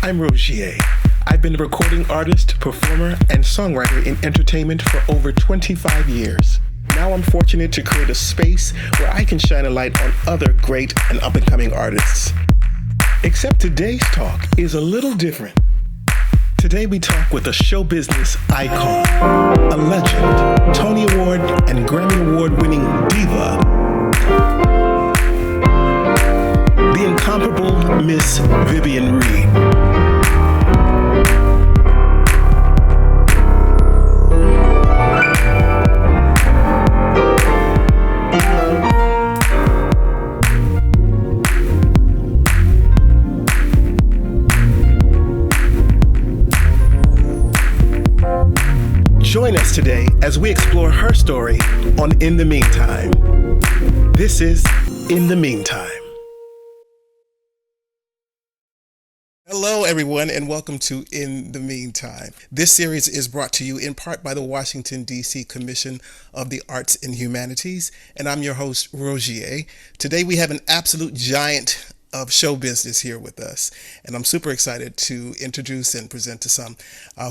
I'm Rogier. I've been a recording artist, performer, and songwriter in entertainment for over 25 years. Now I'm fortunate to create a space where I can shine a light on other great and up-and-coming artists. Except today's talk is a little different. Today we talk with a show business icon, a legend, Tony Award and Grammy Award-winning diva, the incomparable Miss Vivian Reed. Join us today as we explore her story on In the Meantime. This is In the Meantime. Hello, everyone, and welcome to In the Meantime. This series is brought to you in part by the Washington, D.C. Commission of the Arts and Humanities, and I'm your host, Rogier. Today we have an absolute giant of show business here with us, and I'm super excited to introduce and present to some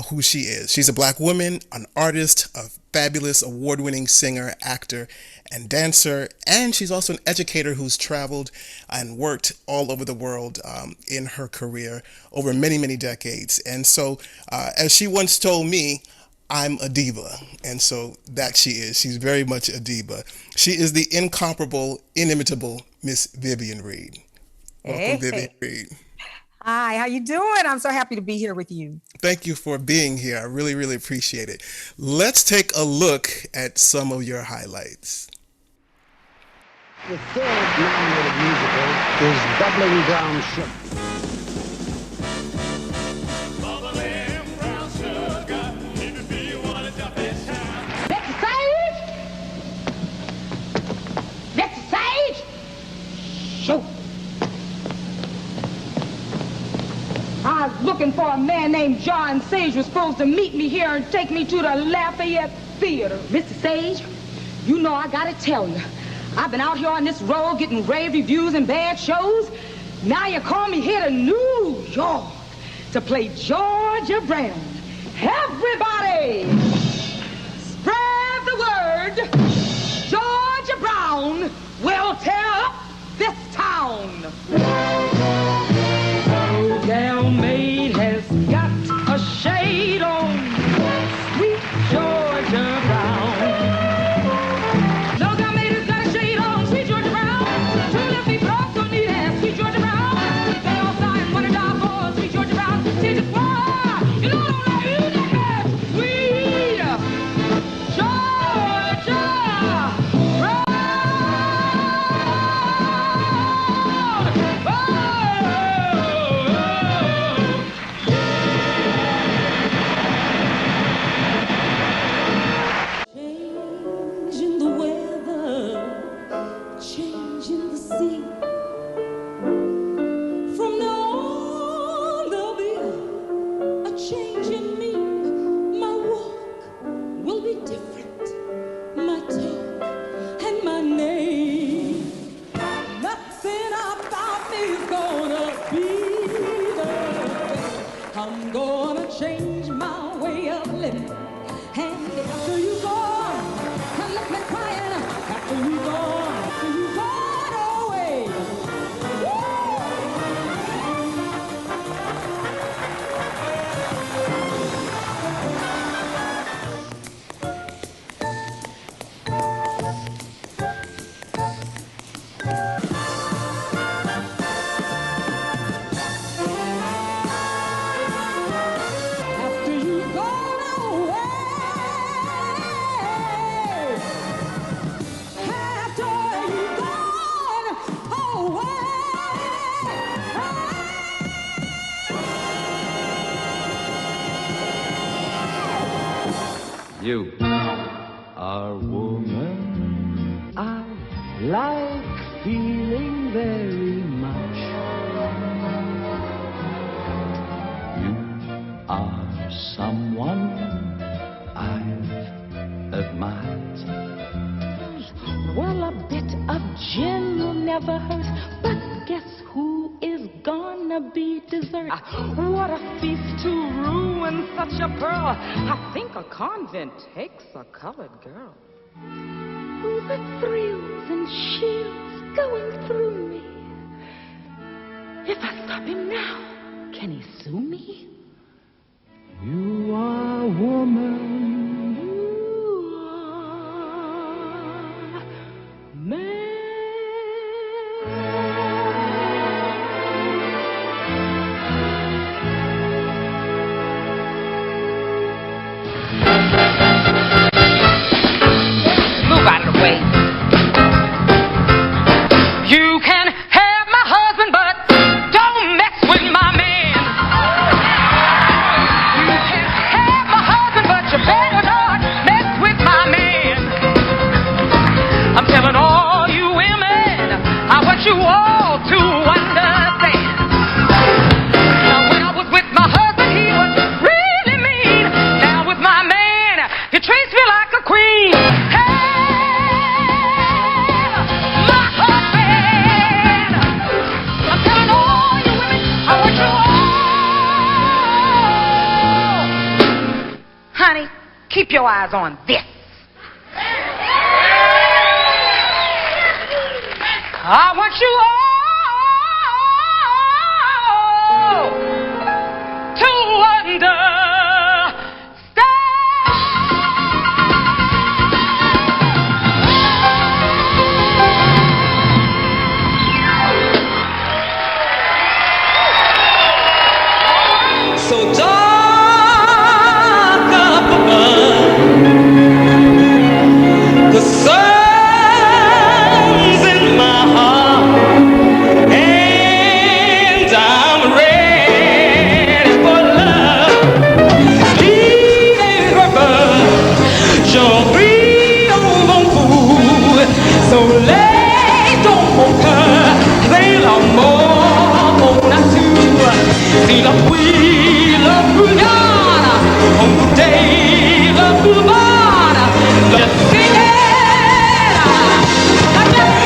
who she is. She's a Black woman, an artist, a fabulous award-winning singer, actor, and dancer, and she's also an educator who's traveled and worked all over the world in her career over many, many decades. And so, as she once told me, I'm a diva, and so that she is. She's very much a diva. She is the incomparable, inimitable Miss Vivian Reed. Welcome, Vivian Reed. Hi, how you doing? I'm so happy to be here with you. Thank you for being here. I really, really appreciate it. Let's take a look at some of your highlights. The third nominated musical is Bubbling Brown Sugar. I was looking for a man named John Sage who was supposed to meet me here and take me to the Lafayette Theater. Mr. Sage, you know I gotta tell you, I've been out here on this road getting rave reviews and bad shows. Now you call me here to New York to play Georgia Brown. Everybody, spread the word. Georgia Brown will tear up this town. Gal maid has got a shade on, sweet Georgia Brown. No gal maid has got a shade on, sweet Georgia Brown. Two left feet broke, don't need ass, sweet Georgia Brown. They all sign, wanna die for, sweet Georgia Brown. She's just fly, you know I don't like you that sweet Georgia Brown. I'm gonna change my way of living. And after you gone, I left me crying. After you gone away. You are woman I like feeling very much. You are someone I've admired. Well, a bit of gin will never hurt, but guess who is gonna be dessert. What a feast to ruin such a pearl. I think a convent takes a colored girl. Oh, the thrills and chills going through me. If I stop him now, can he sue me? You are a woman. You are man. Move out of the way. You can have my husband, but don't mess with my man. You can have my husband, but you better not mess with my man. I'm telling all you women, I want you all to understand. Now when I was with my husband, he was really mean. Now with my man, he treats me like a queen. Honey, keep your eyes on this. I want you all to understand. So dark up above, the sun's in my heart, and I'm ready for love. Vive river, j'en prie au bon coup, soleil dans mon cœur, c'est l'amour mon nature, c'est la pluie, la brouillard, on day, la boulevard, la cinéma, la cinéma,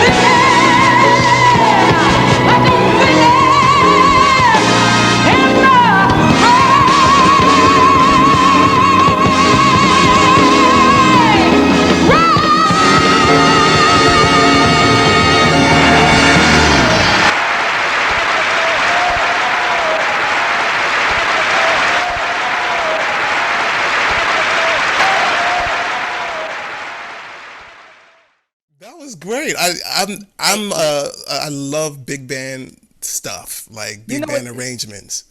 That was great. I love big band stuff, like big band arrangements.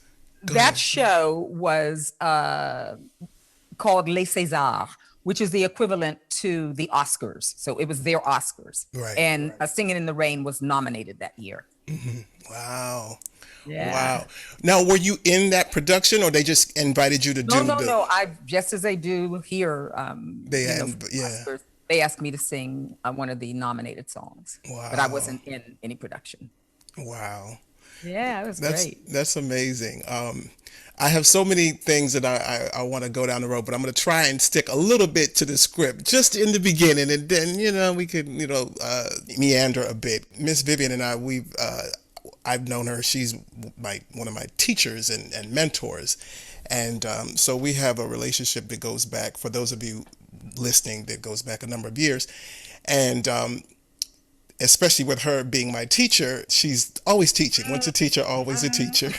Go That ahead. show was called Les Césars, which is the equivalent to the Oscars. So it was their Oscars. Right. And Singing in the Rain was nominated that year. Wow. Yeah. Wow. Now, were you in that production, or they just invited you to do No. I just as they do here. They you know, had- for yeah. Oscars, they asked me to sing one of the nominated songs, but I Wow. wasn't in any production. Wow. Yeah, it was great. That's amazing. I have so many things that I want to go down the road, but I'm going to try and stick a little bit to the script just in the beginning, and then we could meander a bit. Miss Vivian and I've known her. She's one of my teachers and mentors, and so we have a relationship that goes back, for those of you listening, that goes back a number of years, and especially with her being my teacher, she's always teaching. Once a teacher, always a teacher.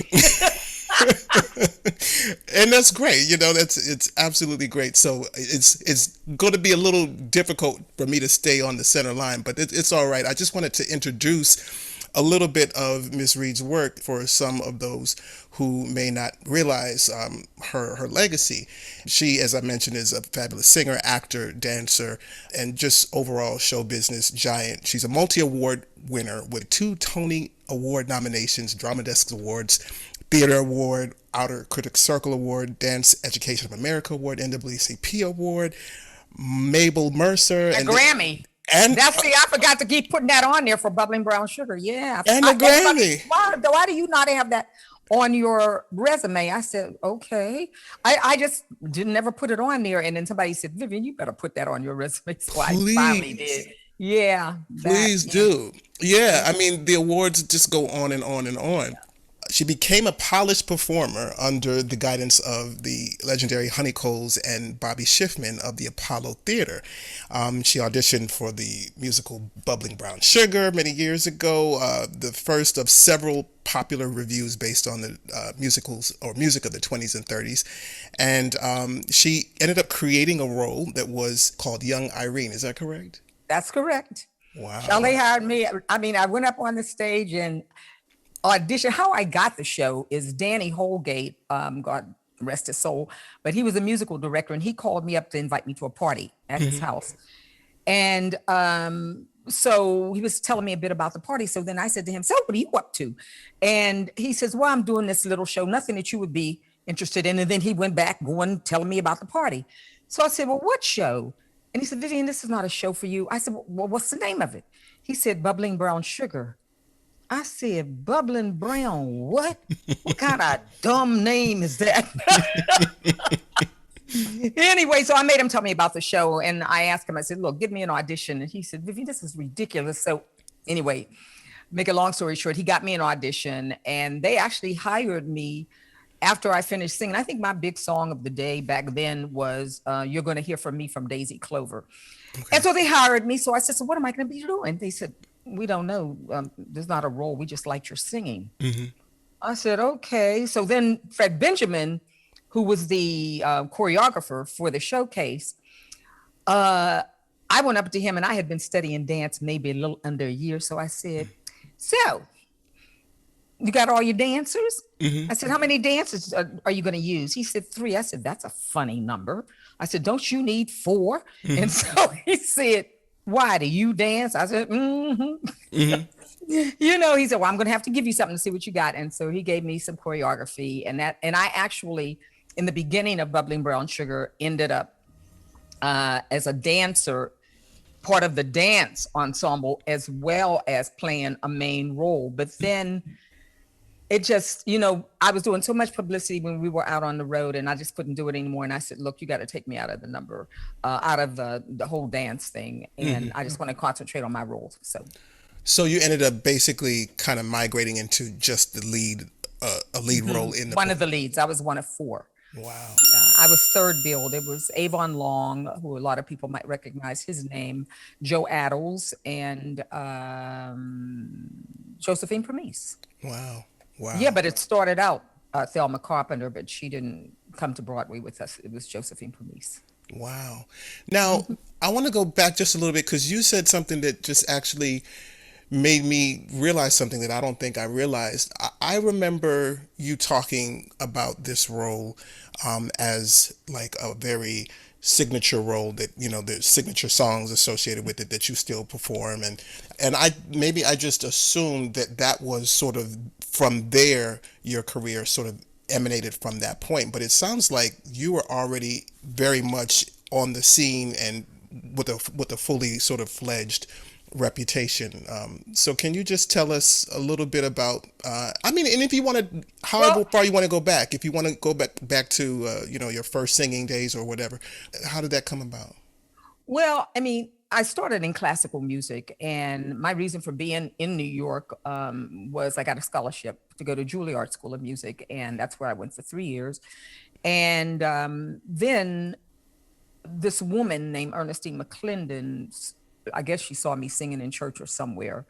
And that's great. It's absolutely great. So it's going to be a little difficult for me to stay on the center line, but it's all right. I just wanted to introduce a little bit of Miss Reed's work for some of those who may not realize her legacy. She, as I mentioned, is a fabulous singer, actor, dancer, and just overall show business giant. She's a multi-award winner with 2 Tony Award nominations, Drama Desk Awards, Theater Award, Outer Critics Circle Award, Dance Education of America Award, NAACP Award, Mabel Mercer, A Grammy. And I forgot to keep putting that on there for Bubbling Brown Sugar. Yeah. And a Grammy. Why do you not have that on your resume? I said, okay. I just never put it on there. And then somebody said, Vivian, you better put that on your resume. So I finally did. Yeah. Please do. Yeah. I mean, the awards just go on and on and on. She became a polished performer under the guidance of the legendary Honey Coles and Bobby Schiffman of the Apollo Theater. She auditioned for the musical Bubbling Brown Sugar many years ago, the first of several popular reviews based on the musicals or music of the 20s and 30s. And she ended up creating a role that was called Young Irene. Is that correct? That's correct. Wow. Shelley hired me. I mean, I went up on the stage and audition. How I got the show is Danny Holgate, God rest his soul, but he was a musical director, and he called me up to invite me to a party at his house. And so he was telling me a bit about the party. So then I said to him, so what are you up to? And he says, well, I'm doing this little show, nothing that you would be interested in. And then he went back going, telling me about the party. So I said, well, what show? And he said, Vivian, this is not a show for you. I said, well, what's the name of it? He said, Bubbling Brown Sugar. I said, Bubbling Brown, what? What kind of dumb name is that? Anyway, so I made him tell me about the show, and I asked him, I said, look, give me an audition. And he said, Vivian, this is ridiculous. So anyway, make a long story short, he got me an audition, and they actually hired me after I finished singing. I think my big song of the day back then was You're Gonna Hear From Me from Daisy Clover. Okay. And so they hired me. So I said, so what am I gonna be doing? They said, we don't know. There's not a role. We just liked your singing. I said, okay. So then Fred Benjamin, who was the choreographer for the showcase, I went up to him, and I had been studying dance maybe a little under a year. So I said, so you got all your dancers? I said, how many dancers are you going to use? He said, 3. I said, that's a funny number. I said, don't you need 4? And so he said, why do you dance? I said, you know, he said, well, I'm going to have to give you something to see what you got. And so he gave me some choreography, and I actually, in the beginning of Bubbling Brown Sugar, ended up as a dancer, part of the dance ensemble, as well as playing a main role. But then it just, you know, I was doing so much publicity when we were out on the road, and I just couldn't do it anymore. And I said, look, you got to take me out of the number, out of the whole dance thing. And I just want to concentrate on my roles. So you ended up basically kind of migrating into just the lead, a lead role in the one of the leads. I was one of 4. Wow. Yeah, I was third billed. It was Avon Long, who a lot of people might recognize his name, Joe Addles, and Josephine Premise. Wow. Wow. Yeah, but it started out Thelma Carpenter, but she didn't come to Broadway with us. It was Josephine Premise. Wow. Now, I want to go back just a little bit, because you said something that just actually made me realize something that I don't think I realized. I remember you talking about this role as like a very signature role that, you know, there's signature songs associated with it that you still perform. And I just assumed that was sort of from there, your career sort of emanated from that point. But it sounds like you were already very much on the scene and with a fully sort of fledged reputation. So can you just tell us a little bit about, and if you want to, however far you want to go back, if you want to go back to, your first singing days or whatever, how did that come about? Well, I started in classical music, and my reason for being in New York was I got a scholarship to go to Juilliard School of Music, and that's where I went for 3 years. And then this woman named Ernestine McClendon, I guess she saw me singing in church or somewhere.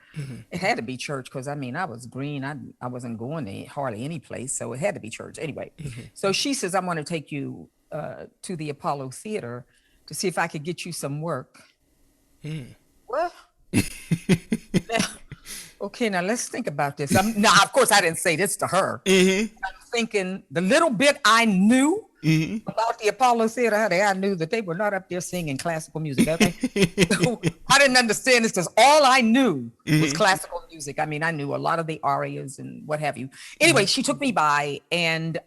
It had to be church, because I was green. I wasn't going to hardly any place, so it had to be church anyway. So she says, I'm going to take you to the Apollo Theater to see if I could get you some work. Well, okay, now let's think about this. Now, of course, I didn't say this to her. I'm thinking the little bit I knew about the Apollo Theater, I knew that they were not up there singing classical music. Okay? I didn't understand this, because all I knew was classical music. I knew a lot of the arias and what have you. Anyway, she took me by, and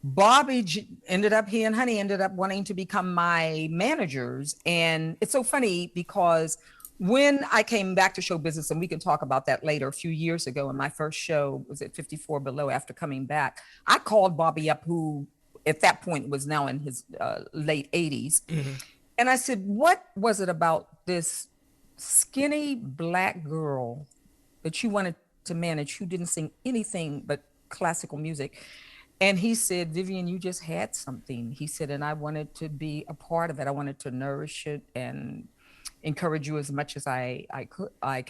Bobby he and Honey ended up wanting to become my managers. And it's so funny, because when I came back to show business, and we can talk about that later, a few years ago, in my first show was at 54 Below, after coming back, I called Bobby up, who at that point was now in his late 80s. And I said, what was it about this skinny black girl that you wanted to manage who didn't sing anything but classical music. And he said, Vivian, you just had something. He said, and I wanted to be a part of it. I wanted to nourish it and encourage you as much as I could. Wow.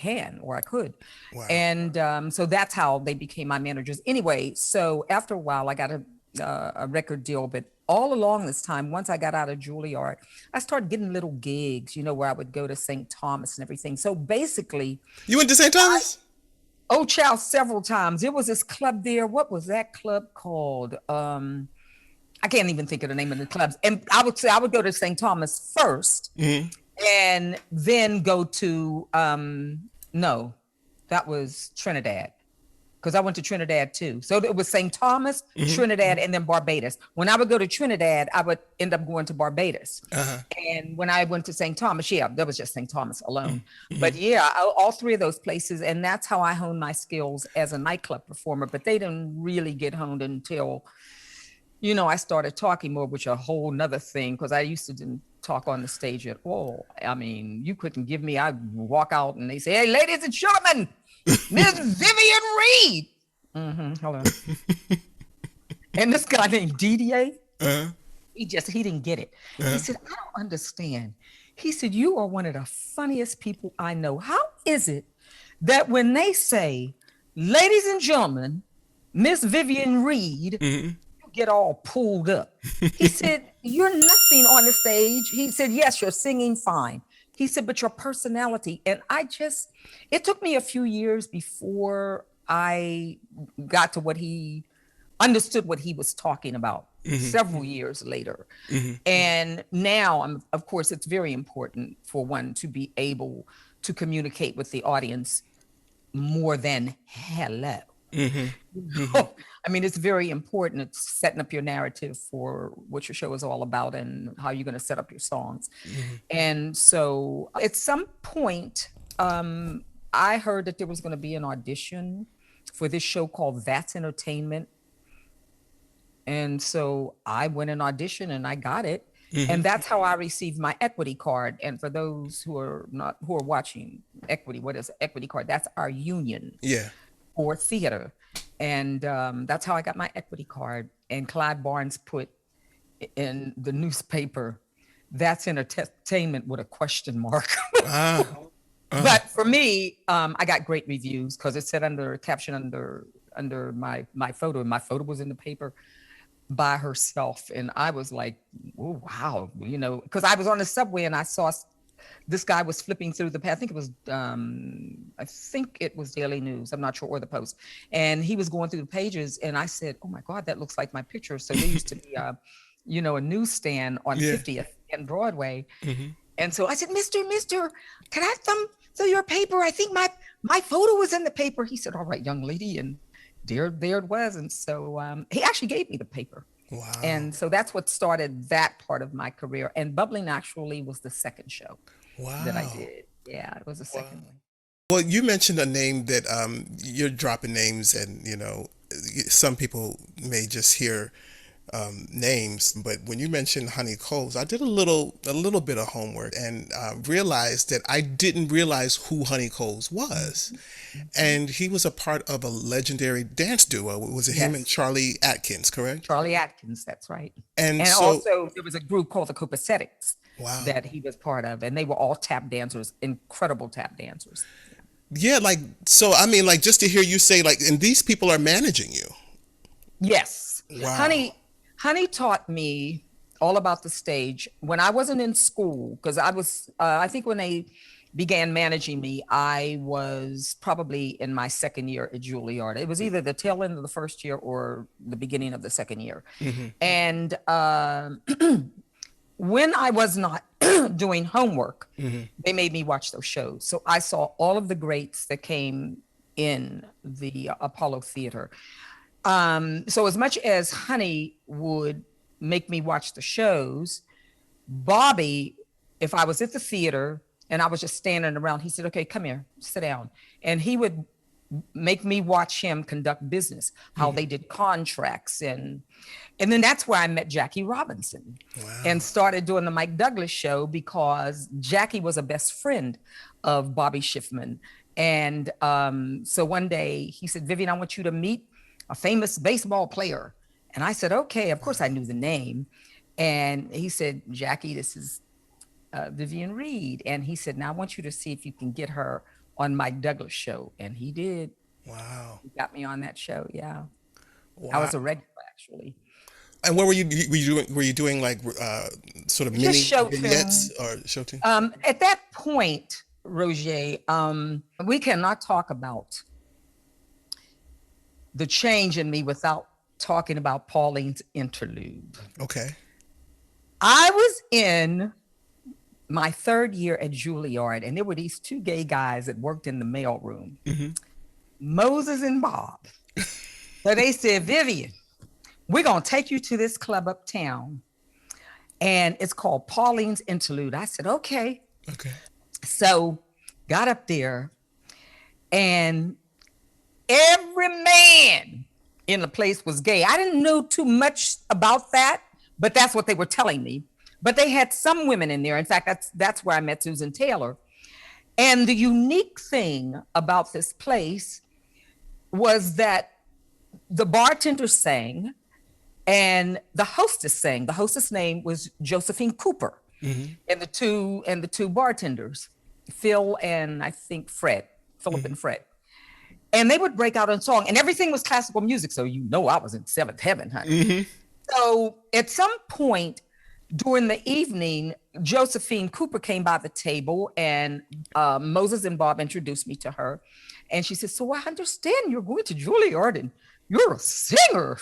And so that's how they became my managers. Anyway, so after a while, I got a record deal, but all along this time, once I got out of Juilliard, I started getting little gigs, where I would go to St. Thomas and everything. So basically, You went to St. Thomas? oh, child, several times. There was this club there. What was that club called? I can't even think of the name of the clubs. And I would say I would go to St. Thomas first, and then go to no, that was Trinidad, because I went to Trinidad too. So it was St. Thomas, Trinidad, and then Barbados. When I would go to Trinidad, I would end up going to Barbados. And when I went to St. Thomas, yeah, that was just St. Thomas alone. But yeah, all three of those places. And that's how I honed my skills as a nightclub performer. But they didn't really get honed until, I started talking more, which a whole nother thing, because I used to didn't talk on the stage at all. I mean, you couldn't give me, I'd walk out and they say, hey, ladies and gentlemen, Miss Vivian Reed. Hello. And this guy named DDA, he didn't get it. He said, I don't understand. He said, you are one of the funniest people I know. How is it that when they say, ladies and gentlemen, Miss Vivian Reed, you get all pulled up? He said, you're nothing on the stage. He said, yes, you're singing fine. He said, but your personality. And it took me a few years before I got to understood what he was talking about, several years later. And now, of course, it's very important for one to be able to communicate with the audience more than hello. I mean, it's very important. It's setting up your narrative for what your show is all about and how you're going to set up your songs. And so at some point, I heard that there was going to be an audition for this show called That's Entertainment. And so I went and auditioned and I got it. And that's how I received my equity card. And for those who are watching equity, what is equity card? That's our union. For theater. And that's how I got my equity card. And Clyde Barnes put in the newspaper, That's Entertainment with a question mark. But for me, I got great reviews because it said caption under my photo, and my photo was in the paper by herself. And I was like, oh, wow, because I was on the subway and I saw this guy was flipping through the page. I think it was Daily News. I'm not sure, or the Post. And he was going through the pages, and I said, "Oh my God, that looks like my picture." So there used to be, a newsstand on 50th and Broadway. And so I said, "Mister, can I thumb through your paper? I think my photo was in the paper." He said, "All right, young lady," and there it was. And so he actually gave me the paper. Wow. And so that's what started that part of my career. And Bubbling actually was the second show that I did. Yeah, it was the second one. Well, you mentioned a name that you're dropping names, and some people may just hear names, but when you mentioned Honey Coles, I did a little bit of homework and realized that I didn't realize who Honey Coles was. And he was a part of a legendary dance duo. Was it him and Charlie Atkins, correct? Charlie Atkins, that's right. And so, also there was a group called the Copacetics that he was part of, and they were all tap dancers, incredible tap dancers. Yeah, just to hear you say, and these people are managing you. Yes. Wow. Honey taught me all about the stage when I wasn't in school, because I was, I think when they began managing me, I was probably in my second year at Juilliard. It was either the tail end of the first year or the beginning of the second year. And when I was not doing homework, they made me watch those shows. So I saw all of the greats that came in the Apollo Theater. So as much as Honey would make me watch the shows, Bobby, if I was at the theater and I was just standing around, he said, "Okay, come here, sit down." And he would make me watch him conduct business, how they did contracts. And then that's where I met Jackie Robinson and started doing the Mike Douglas show, because Jackie was a best friend of Bobby Schiffman. And so one day he said, Vivian, I want you to meet a famous baseball player. And I said, okay, of course I knew the name. And he said, Jackie, this is Vivian Reed. And he said, now I want you to see if you can get her on Mike Douglas show. And he did. Wow. He got me on that show. Yeah. Wow. I was a regular, actually. And what were you doing? Were you doing like sort of mini Show vignettes or show tune? At that point, Rogier, we cannot talk about the change in me without talking about Pauline's interlude. Okay. I was in my third year at Juilliard, and there were these two gay guys that worked in the mailroom, Moses and Bob. So they said, Vivian, we're going to take you to this club uptown, and it's called Pauline's Interlude. I said, okay. Okay. So got up there, and every man in the place was gay. I didn't know too much about that, but that's what they were telling me. But they had some women in there. In fact, that's where I met Susan Taylor. And the unique thing about this place was that the bartender sang and the hostess sang. The hostess' name was Josephine Cooper. And the two bartenders, Phil and I think Fred, Philip and Fred. And they would break out in song, and everything was classical music. So I was in seventh heaven, honey. So at some point during the evening, Josephine Cooper came by the table, and Moses and Bob introduced me to her. And she said, so I understand you're going to Juilliard and you're a singer.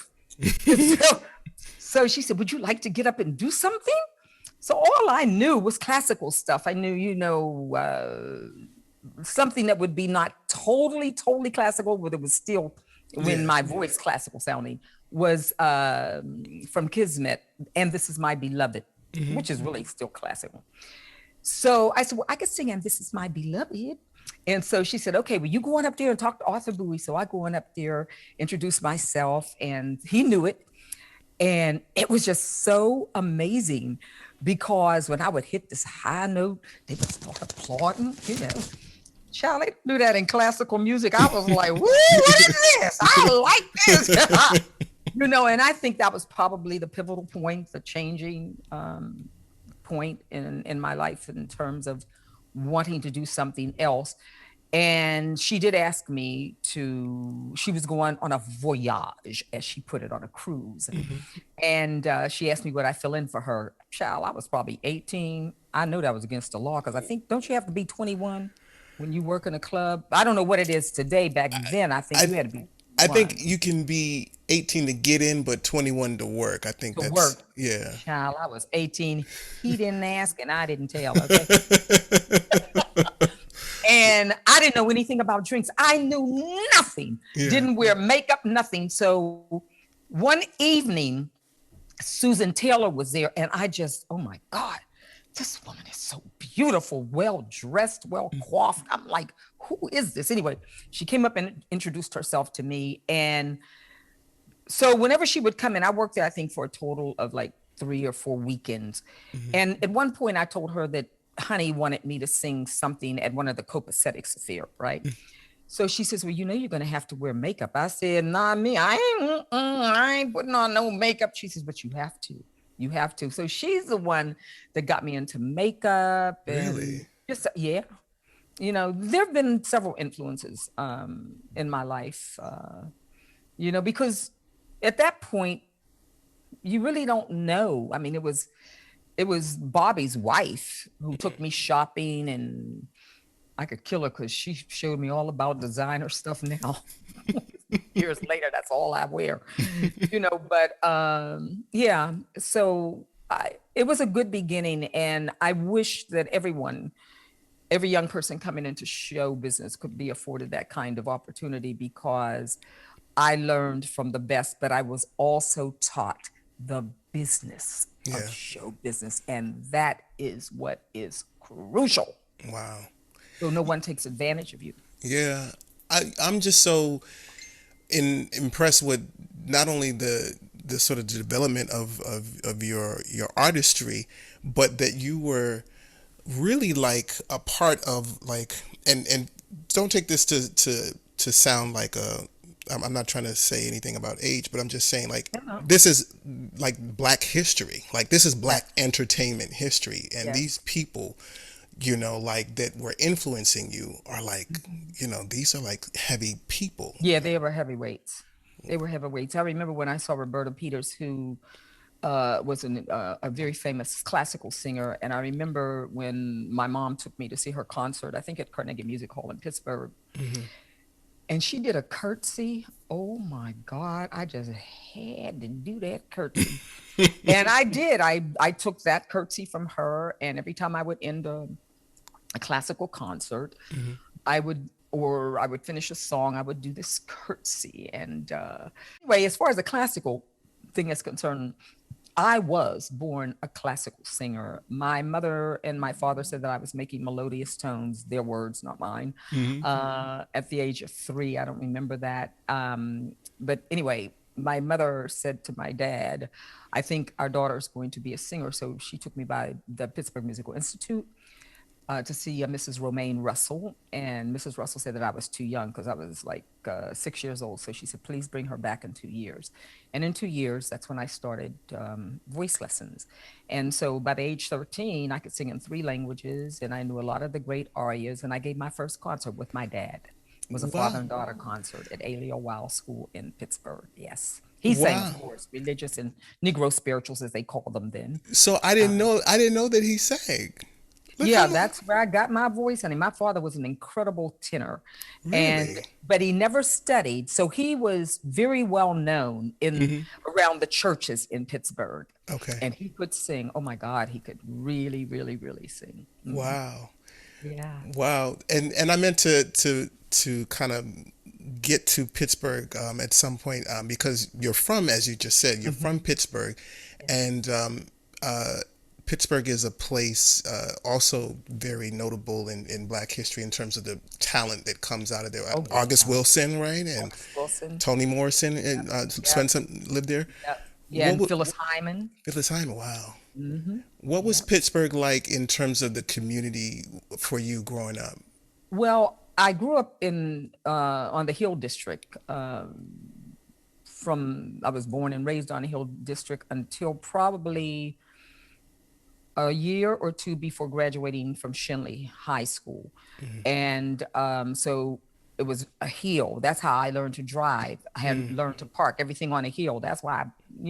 So she said, would you like to get up and do something? So all I knew was classical stuff. I knew, something that would be not totally classical, but it was still, when my voice classical sounding, was from Kismet, And This Is My Beloved, which is really still classical. So I said, well, I could sing And This Is My Beloved. And so she said, okay, well, you go on up there and talk to Arthur Bowie. So I go on up there, introduce myself, and he knew it. And it was just so amazing, because when I would hit this high note, they would start applauding, Charlie do that in classical music. I was like, woo, what is this? I like this. And I think that was probably the pivotal point, the changing point in my life in terms of wanting to do something else. And she did ask me she was going on a voyage, as she put it, on a cruise. And she asked me would I fill in for her. Child, I was probably 18. I know that was against the law, because I think, don't you have to be 21 when you work in a club? I don't know what it is today. Back then, I think you had to be 21. I think you can be 18 to get in, but 21 to work. I think that's work. Yeah. Child, I was 18. He didn't ask and I didn't tell. Okay. And I didn't know anything about drinks. I knew nothing. Yeah. Didn't wear makeup, nothing. So one evening, Susan Taylor was there, and I just, oh my God, this woman is so beautiful, well dressed, well coiffed. I'm like, who is this? Anyway, she came up and introduced herself to me. And so whenever she would come in, I worked there, I think, for a total of like 3 or 4 weekends. And at one point I told her that Honey wanted me to sing something at one of the copacetic affair, right? So she says, well, you're going to have to wear makeup. I said, nah, me, I ain't putting on no makeup. She says, but you have to. You have to. So she's the one that got me into makeup. And Really? Just, yeah. There have been several influences in my life, because at that point, you really don't know. I mean, it was Bobby's wife who took me shopping, and I could kill her because she showed me all about designer stuff now. Years later, that's all I wear, but yeah. So it was a good beginning, and I wish that every young person coming into show business could be afforded that kind of opportunity, because I learned from the best, but I was also taught the business of show business, and that is what is crucial. Wow. So no one takes advantage of you. Yeah. I'm just so impressed with not only the sort of development of your artistry, but that you were really like a part of like, and don't take this to sound like a. I'm not trying to say anything about age, but I'm just saying like No. this is like Black history. Like this is Yes. Black entertainment history, and Yes. these people, you know, like that were influencing you are like, you know, these are like heavy people. Yeah, they were heavyweights. They were heavyweights. I remember when I saw Roberta Peters, who was a very famous classical singer. And I remember when my mom took me to see her concert, I think at Carnegie Music Hall in Pittsburgh, and she did a curtsy. Oh my God, I just had to do that curtsy. And I did. I took that curtsy from her, and every time I would end a classical concert, I would finish a song, I would do this curtsy. And anyway, as far as the classical thing is concerned, I was born a classical singer. My mother and my father said that I was making melodious tones, their words, not mine, at the age of 3. I don't remember that. But anyway, my mother said to my dad, I think our daughter is going to be a singer. So she took me by the Pittsburgh Musical Institute to see Mrs. Romaine Russell. And Mrs. Russell said that I was too young because I was like 6 years old. So she said, please bring her back in 2 years. And in 2 years, that's when I started voice lessons. And so by the age 13, I could sing in 3 languages, and I knew a lot of the great arias. And I gave my first concert with my dad. It was a father and daughter concert at Aleo Wild School in Pittsburgh. Yes. He sang, of course, religious and Negro spirituals, as they called them then. So I didn't know that he sang. Yeah, that's where I got my voice. Honey, my father was an incredible tenor, Really? but he never studied, so he was very well known in around the churches in Pittsburgh. Okay. And he could sing. Oh my God, he could really, really, really sing. Wow. Yeah. Wow. And I meant to kind of get to Pittsburgh at some point because you're from, as you just said, you're from Pittsburgh, and Pittsburgh is a place also very notable in Black history in terms of the talent that comes out of there. Oh, big August time. Wilson, right, and August Wilson. Toni Morrison, and spent some lived there. Yeah. Yeah, What and wa- Phyllis Hyman. Phyllis Hyman, wow. What was Pittsburgh like in terms of the community for you growing up? Well, I grew up in on the Hill District. I was born and raised on the Hill District until probably a year or 2 before graduating from Shenley High School. And so it was a hill. That's how I learned to drive. I had learned to park everything on a hill. That's why,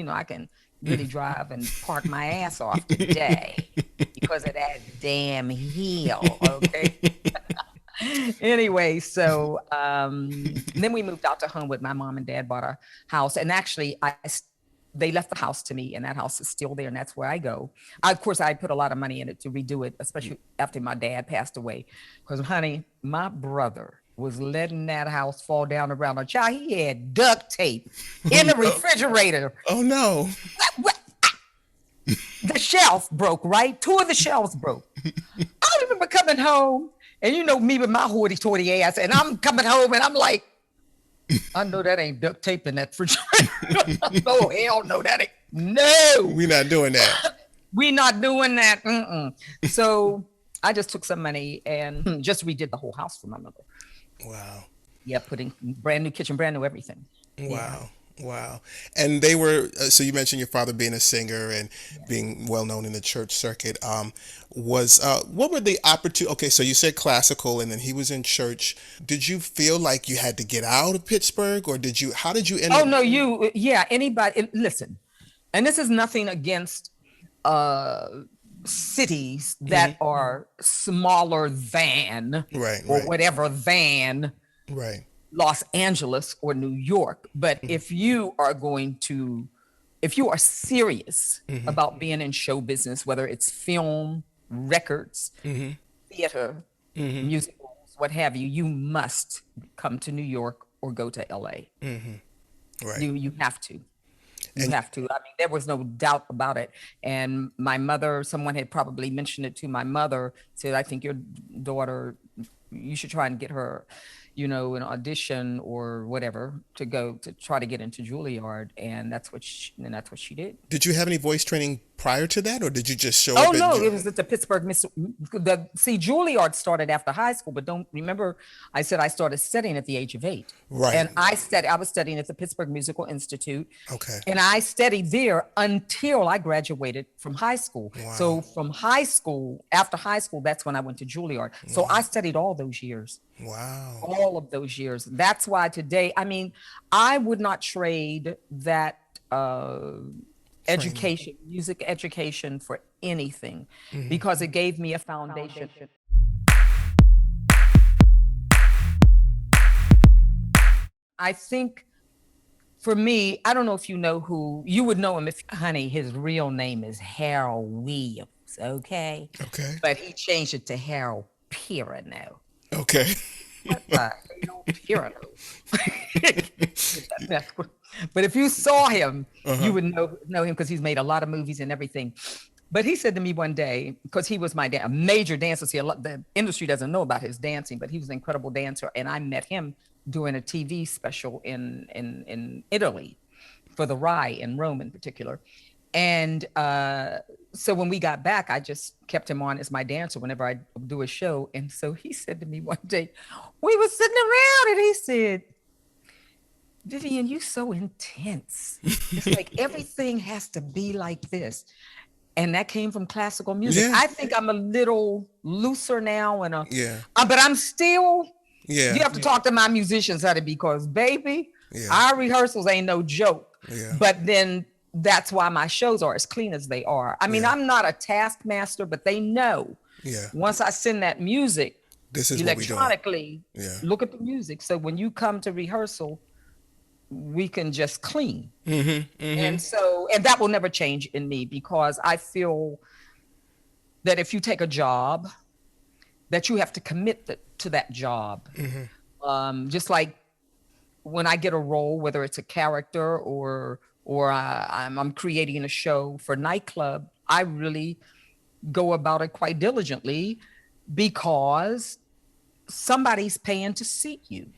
I can really drive and park my ass off today because of that damn hill. Okay. Anyway, so then we moved out to Homewood. My mom and dad bought a house, and actually, they left the house to me, and that house is still there, and that's where I go. Of course, I put a lot of money in it to redo it, especially after my dad passed away. Because, honey, my brother was letting that house fall down around a child. He had duct tape in the refrigerator. Oh no. The shelf broke, right? 2 of the shelves broke. I remember coming home, and you know me with my hoity-toity ass, and I'm coming home, and I'm like, I know that ain't duct tape in that refrigerator. Oh, hell no, that ain't. No. We're not doing that. We not doing that. So I just took some money and just redid the whole house for my mother. Wow. Yeah, putting brand new kitchen, brand new everything. Wow. Wow. And they were, so you mentioned your father being a singer and being well known in the church circuit. What were the opportunities? Okay, so you said classical and then he was in church. Did you feel like you had to get out of Pittsburgh, or how did you end Oh, up? no, anybody, listen, and this is nothing against cities that are smaller than Right, or right. whatever than Right. Los Angeles or New York. But if you are serious about being in show business, whether it's film, records, theater, musicals, what have you, you must come to New York or go to LA. Right. You have to. You have to. I mean, there was no doubt about it. And my mother, someone had probably mentioned it to my mother, said, I think your daughter, you should try and get her, an audition or whatever to go to try to get into Juilliard, and that's what she did. Did you have any voice training prior to that, or did you just show Oh up no, it was at the Pittsburgh Juilliard started after high school, but don't remember I said I started studying at the age of 8. Right. And I was studying at the Pittsburgh Musical Institute. Okay. And I studied there until I graduated from high school. Wow. So from high school, after high school, that's when I went to Juilliard. So I studied all those years. Wow. All of those years. That's why today, I mean, I would not trade that education, music education, for anything, because it gave me a foundation. I think for me, I don't know if you know who, you would know him if, honey, his real name is Harold Williams, okay? Okay. But he changed it to Harold Pirano. Okay. Pirano. But if you saw him, you would know him because he's made a lot of movies and everything. But he said to me one day, because he was a major dancer. See, the industry doesn't know about his dancing, but he was an incredible dancer. And I met him doing a TV special in Italy for the Rai in Rome in particular. And so when we got back, I just kept him on as my dancer whenever I do a show. And so he said to me one day, we were sitting around, and he said, Vivian, you so intense. It's like everything has to be like this. And that came from classical music. Yeah. I think I'm a little looser now, and but I'm still. Yeah. You have to talk to my musicians, honey, because baby, Yeah. our rehearsals ain't no joke. Yeah. But then that's why my shows are as clean as they are. I mean, Yeah. I'm not a taskmaster, but they know. Yeah. Once I send that music This is what we do. electronically, Yeah. look at the music. So when you come to rehearsal, we can just clean. And that will never change in me, because I feel that if you take a job, that you have to commit to that job. Just like when I get a role, whether it's a character or I'm creating a show for nightclub, I really go about it quite diligently, because somebody's paying to see you.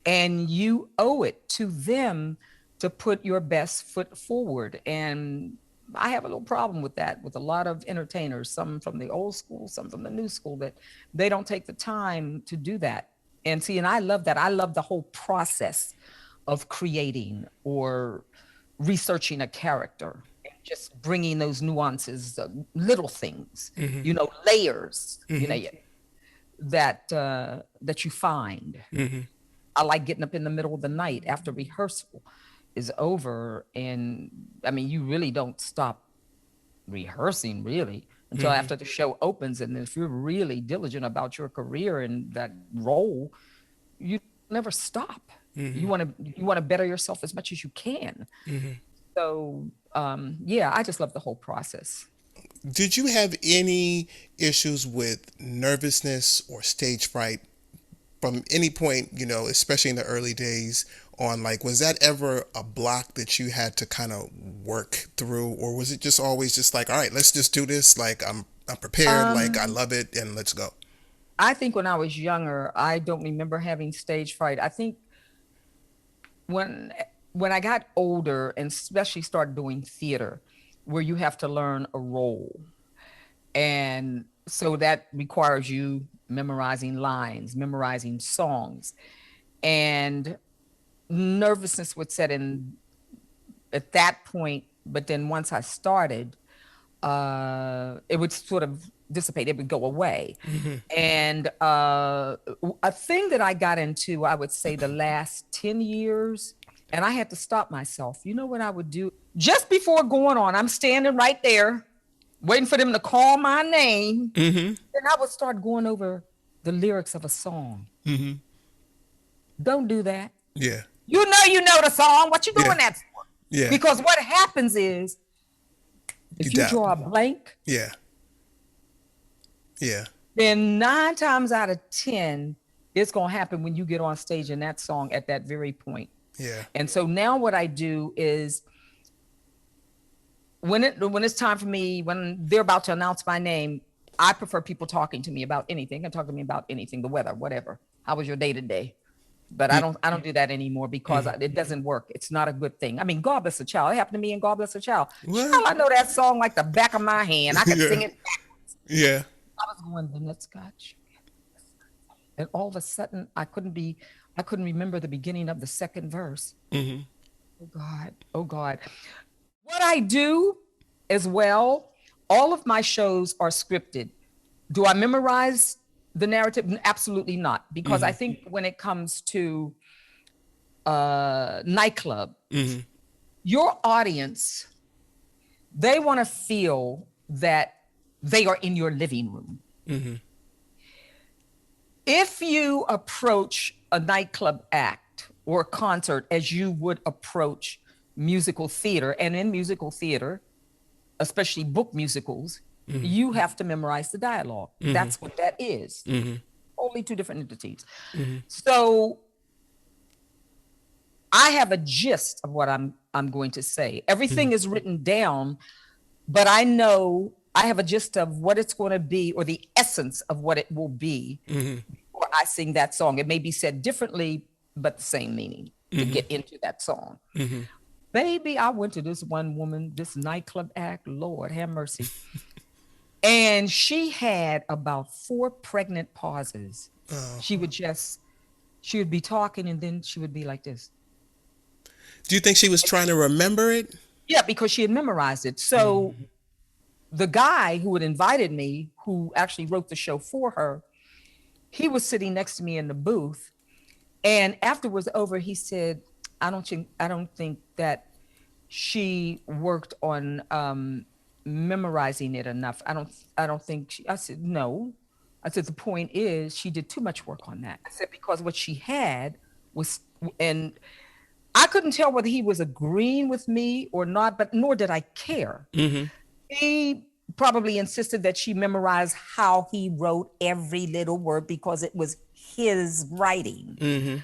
And you owe it to them to put your best foot forward. And I have a little problem with that with a lot of entertainers, some from the old school, some from the new school, that they don't take the time to do that. And see, and I love that. I love the whole process of creating or researching a character, and just bringing those nuances, little things, layers, that you find. I like getting up in the middle of the night after rehearsal is over. And I mean, you really don't stop rehearsing really until after the show opens. And if you're really diligent about your career and that role, you never stop. You want to better yourself as much as you can. So, I just love the whole process. Did you have any issues with nervousness or stage fright from any point, especially in the early days on, like, was that ever a block that you had to kind of work through, or was it just always just like, all right, let's just do this. Like, I'm prepared. Like, I love it, and let's go. I think when I was younger, I don't remember having stage fright. I think when I got older, and especially started doing theater, where you have to learn a role. And so that requires you memorizing lines, memorizing songs, and nervousness would set in at that point. But then once I started, it would sort of dissipate. It would go away. And a thing that I got into, I would say the last 10 years, and I had to stop myself. You know what I would do? Just before going on, I'm standing right there, waiting for them to call my name. Then I would start going over the lyrics of a song. Don't do that. Yeah. You know the song. What you doing that for? Yeah. Because what happens is, if you doubt. draw a blank, Yeah. Yeah. then 9 times out of 10, it's going to happen when you get on stage in that song at that very point. Yeah. And so now what I do is, when it's time for me, when they're about to announce my name, I prefer people talking to me about anything. They can talk to me about anything, the weather, whatever. How was your day today? but I don't do that anymore because it doesn't work. It's not a good thing. I mean, God Bless a Child. It happened to me in God Bless a Child. What? Child, I know that song like the back of my hand. I could Yeah. sing it. Yeah. I was going, then let's scotch. And all of a sudden, I couldn't remember the beginning of the second verse. Mm-hmm. Oh God. What I do as well, all of my shows are scripted. Do I memorize the narrative? Absolutely not. Because I think when it comes to nightclub, your audience, they want to feel that they are in your living room. If you approach a nightclub act or a concert as you would approach musical theater, and in musical theater, especially book musicals, you have to memorize the dialogue. That's what that is. Only two different entities. So I have a gist of what I'm going to say. Everything is written down, but I know I have a gist of what it's going to be, or the essence of what it will be before I sing that song. It may be said differently, but the same meaning to get into that song. Baby, I went to this one woman, this nightclub act, Lord have mercy. And she had about 4 pregnant pauses. She would be talking and then she would be like this. Do you think she was trying to remember it? Yeah, because she had memorized it. So the guy who had invited me, who actually wrote the show for her, he was sitting next to me in the booth. And afterwards over, he said, I don't think that she worked on memorizing it enough. I don't think I said, no. I said, the point is she did too much work on that. I said, because what she had was, and I couldn't tell whether he was agreeing with me or not, but nor did I care. He probably insisted that she memorize how he wrote every little word because it was his writing.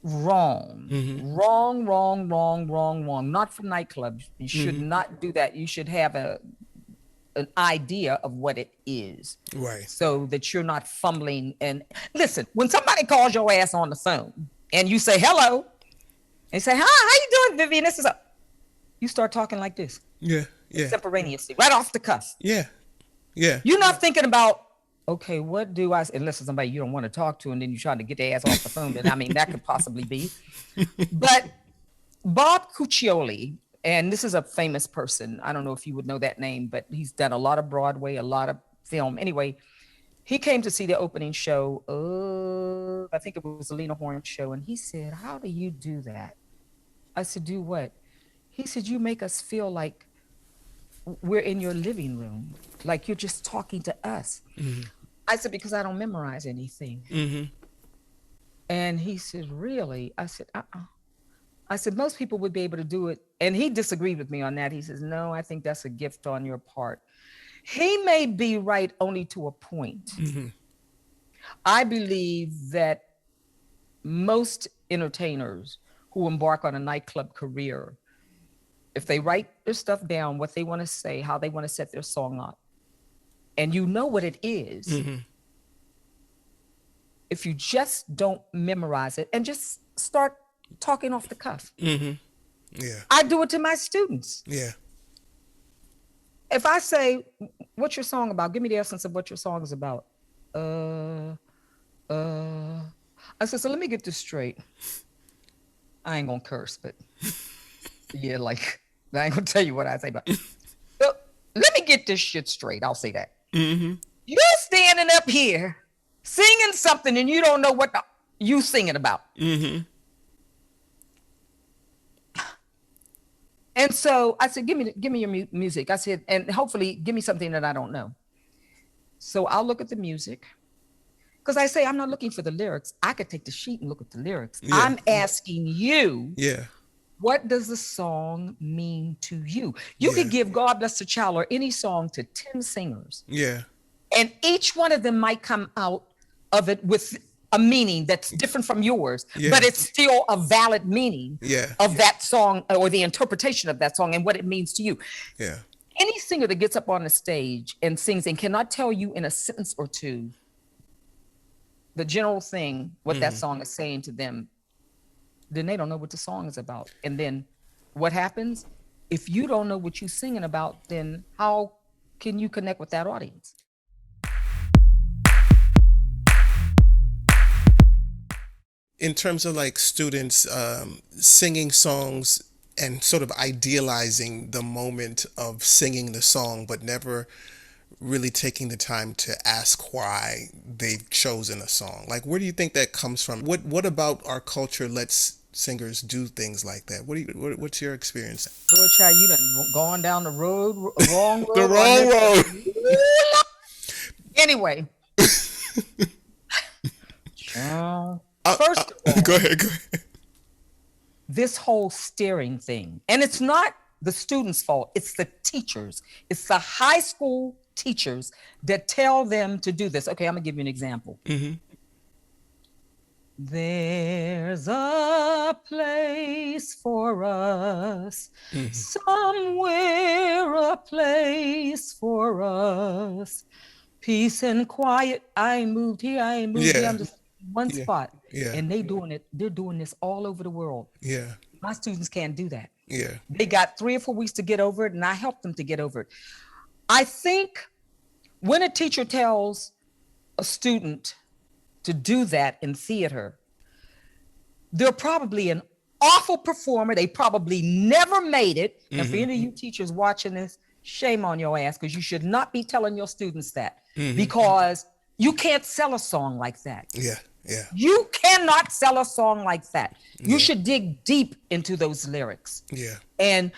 Wrong. Wrong. Not for nightclubs. You should not do that. You should have an idea of what it is. Right. So that you're not fumbling. And listen, when somebody calls your ass on the phone and you say, hello, and say, hi, how you doing, Vivian? This is up. You start talking like this. Yeah. Extemporaneously, right off the cuff. Yeah. You're not thinking about, okay, what do I, unless it's somebody you don't want to talk to and then you're trying to get their ass off the phone, then I mean, that could possibly be. But Bob Cuccioli, and this is a famous person. I don't know if you would know that name, but he's done a lot of Broadway, a lot of film. Anyway, he came to see the opening show. I think it was the Lena Horne show. And he said, how do you do that? I said, do what? He said, you make us feel like we're in your living room, like you're just talking to us. I said, because I don't memorize anything. And he said, really? I said, I said, most people would be able to do it. And he disagreed with me on that. He says, no, I think that's a gift on your part. He may be right only to a point. I believe that most entertainers who embark on a nightclub career, if they write their stuff down, what they want to say, how they want to set their song up, and you know what it is, if you just don't memorize it and just start talking off the cuff. Yeah. I do it to my students. Yeah. If I say, what's your song about? Give me the essence of what your song is about. I said, so let me get this straight. I ain't gonna curse, but yeah, like, I ain't gonna tell you what I say, but so, let me get this shit straight. I'll say that. You're standing up here singing something and you don't know what you singing about. And so I said, give me your music. I said, and hopefully give me something that I don't know. So I'll look at the music. Because I say, I'm not looking for the lyrics. I could take the sheet and look at the lyrics. Yeah. I'm asking you, Yeah. what does the song mean to you? You could give God Bless the Child or any song to 10 singers. Yeah. And each one of them might come out of it with a meaning that's different from yours, but it's still a valid meaning of that song or the interpretation of that song and what it means to you. Yeah. Any singer that gets up on the stage and sings and cannot tell you in a sentence or two the general thing, what that song is saying to them, then they don't know what the song is about. And then what happens? If you don't know what you're singing about, then how can you connect with that audience? In terms of like students singing songs and sort of idealizing the moment of singing the song, but never really taking the time to ask why they've chosen a song. Like, where do you think that comes from? What about our culture lets singers do things like that? What's your experience? Lord, child, you done gone down the road, wrong road. The wrong road. Anyway. First of all, go ahead. this whole steering thing, and it's not the students' fault, it's the teachers. It's the high school teachers that tell them to do this. Okay, I'm gonna give you an example. There's a place for us, somewhere a place for us. Peace and quiet. I ain't moved here. I ain't moved here. I'm just in one spot. Yeah. And they're doing this all over the world. Yeah. My students can't do that. Yeah. They got 3 or 4 weeks to get over it, and I help them to get over it. I think when a teacher tells a student to do that in theater, they're probably an awful performer. They probably never made it. And for any of you teachers watching this, shame on your ass, because you should not be telling your students that, because you can't sell a song like that. Yeah. Yeah. You cannot sell a song like that. You should dig deep into those lyrics. Yeah. And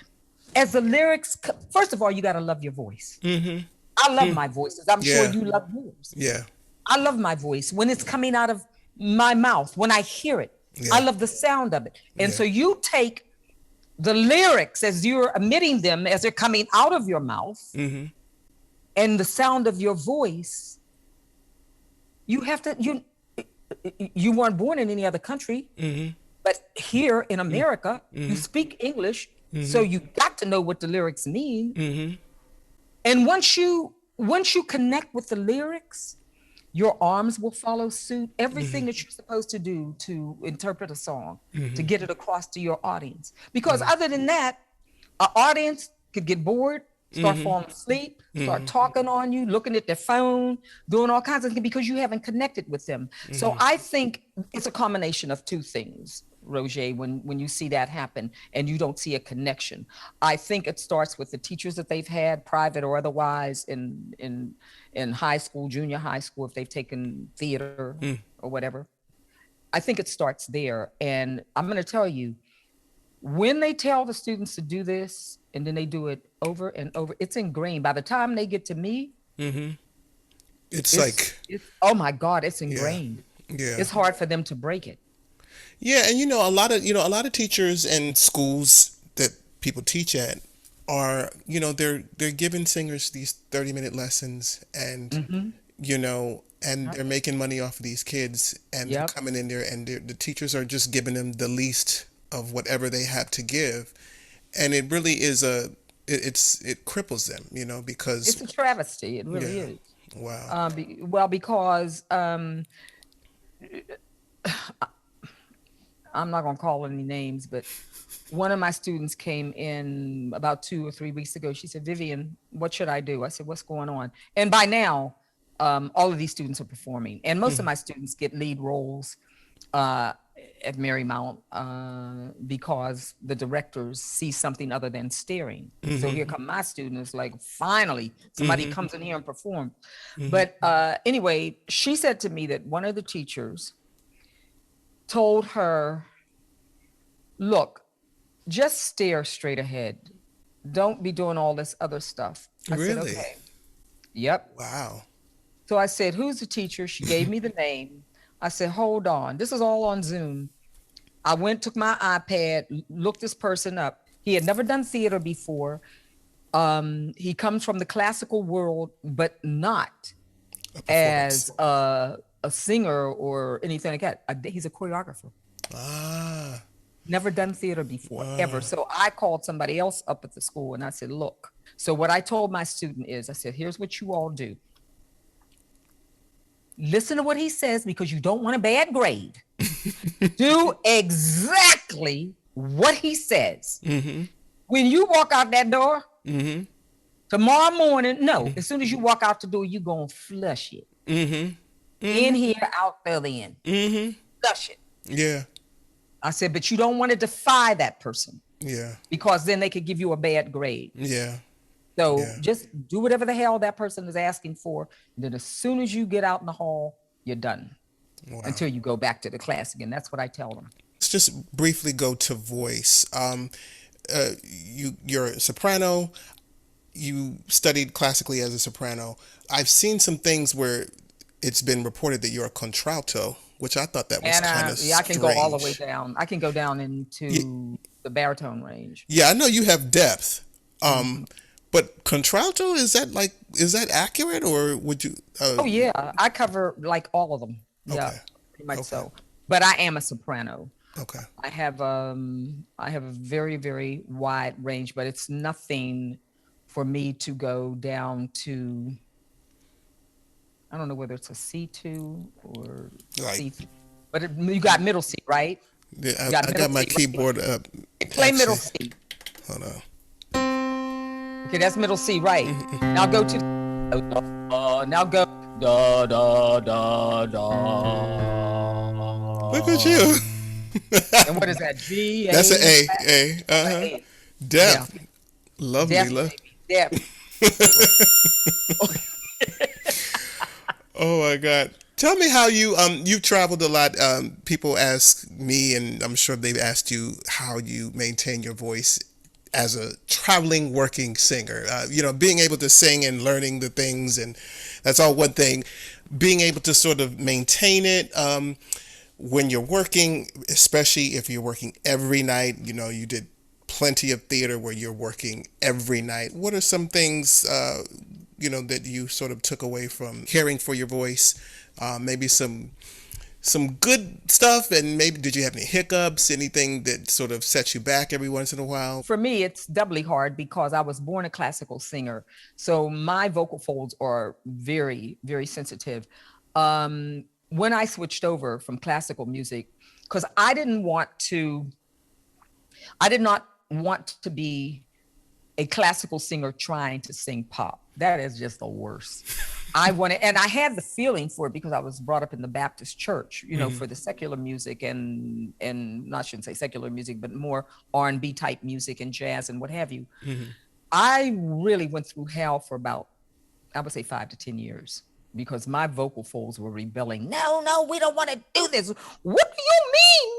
as the lyrics, first of all, you got to love your voice. I love my voices. I'm sure you love yours. Yeah. I love my voice when it's coming out of my mouth, when I hear it. I love the sound of it. And so you take the lyrics as you're emitting them, as they're coming out of your mouth, and the sound of your voice. You have to, you weren't born in any other country, but here in America, you speak English, so you got to know what the lyrics mean. And once you connect with the lyrics, your arms will follow suit. Everything that you're supposed to do to interpret a song, to get it across to your audience. Because other than that, our audience could get bored, start falling asleep, start talking on you, looking at their phone, doing all kinds of things because you haven't connected with them. So I think it's a combination of two things, Rogier, when you see that happen and you don't see a connection. I think it starts with the teachers that they've had, private or otherwise, in high school, junior high school, if they've taken theater or whatever. I think it starts there. And I'm going to tell you, when they tell the students to do this and then they do it over and over, it's ingrained. By the time they get to me, it's like, oh my God, it's ingrained. Yeah. It's hard for them to break it. Yeah, and a lot of teachers and schools that people teach at are, they're giving singers these 30-minute lessons, and and they're making money off of these kids, and they're coming in there, and the teachers are just giving them the least of whatever they have to give, and it really is it cripples them, because it's a travesty. It really is. Wow. Because I'm not going to call any names, but one of my students came in about 2 or 3 weeks ago. She said, Vivian, what should I do? I said, what's going on? And by now, all of these students are performing. And most of my students get lead roles at Marymount because the directors see something other than staring. So here come my students, like, finally, somebody comes in here and performs. But anyway, she said to me that one of the teachers told her, look, just stare straight ahead. Don't be doing all this other stuff. I said, okay. Yep. Wow. So I said, who's the teacher? She gave me the name. I said, hold on. This is all on Zoom. I went, took my iPad, looked this person up. He had never done theater before. He comes from the classical world, but not as a singer or anything like that. He's a choreographer. Never done theater before, ever. So I called somebody else up at the school and I said, look. So what I told my student is, I said, here's what you all do. listen to what he says because you don't want a bad grade. Do exactly what he says. When you walk out that door, tomorrow morning, as soon as you walk out the door, you're going to flush it. In here, out there, then. Flush it. Yeah. I said, but you don't want to defy that person. Yeah. Because then they could give you a bad grade. Yeah. So just do whatever the hell that person is asking for. And then as soon as you get out in the hall, you're done. Wow. Until you go back to the class again. That's what I tell them. Let's just briefly go to voice. You're a soprano. You studied classically as a soprano. I've seen some things where it's been reported that you're a contralto, which I thought that was kind of strange. I can go all the way down. I can go down into the baritone range. Yeah, I know you have depth. But contralto, is that accurate, or would you? Oh yeah, I cover like all of them. Yeah, okay. Pretty much so. But I am a soprano. Okay. I have a very, very wide range, but it's nothing for me to go down to. I don't know whether it's a C2 or C3, but you got middle C, right? Yeah, I got my keyboard up. Play middle C. Hold on. Okay, that's middle C, right? Now go to. Now go. Da da da da. Look at you. And what is that? G. That's an A. A. Depth. Yeah. Lovely. Depth. Oh my God. Tell me how you've traveled a lot. People ask me, and I'm sure they've asked you, how you maintain your voice as a traveling working singer. Being able to sing and learning the things, and that's all one thing. Being able to sort of maintain it when you're working, especially if you're working every night. You did plenty of theater where you're working every night. What are some things that you sort of took away from caring for your voice? Maybe some good stuff, and maybe did you have any hiccups, anything that sort of sets you back every once in a while? For me, it's doubly hard because I was born a classical singer. So my vocal folds are very, very sensitive. When I switched over from classical music, because I did not want to be a classical singer trying to sing pop. That is just the worst. And I had the feeling for it because I was brought up in the Baptist church, for the secular music and I shouldn't say secular music, but more R&B type music and jazz and what have you. I really went through hell for about, I would say 5 to 10 years because my vocal folds were rebelling. No, we don't want to do this. What do you mean?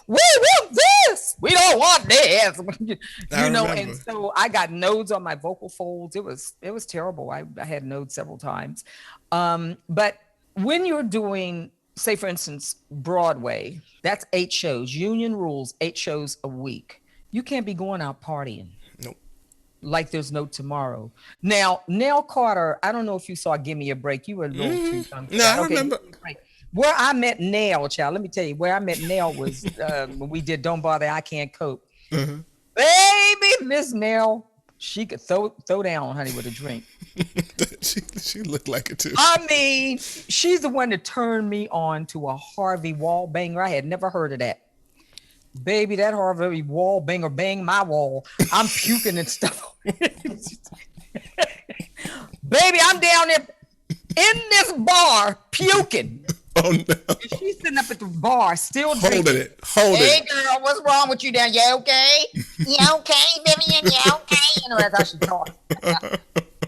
We want this. We don't want this. And so I got nodes on my vocal folds. It was terrible. I had nodes several times. But when you're doing, say for instance, Broadway, that's 8 shows, union rules, 8 shows a week. You can't be going out partying. Nope. Like there's no tomorrow. Now, Nell Carter, I don't know if you saw Give Me a Break. You were a little too young. No, I remember. Where I met Nell, child, let me tell you, where I met Nell was when we did Don't Bother, I Can't Cope. Baby, Miss Nell, she could throw down, honey, with a drink. she looked like it too. I mean, she's the one that turned me on to a Harvey wall banger. I had never heard of that. Baby, that Harvey wall banger, bang my wall. I'm puking and stuff. Baby, I'm down there in this bar puking. Oh no. And she's sitting up at the bar still drinking. Holding it. Hey girl, what's wrong with you down? You okay? You okay, Vivian? You okay? That's how she talks.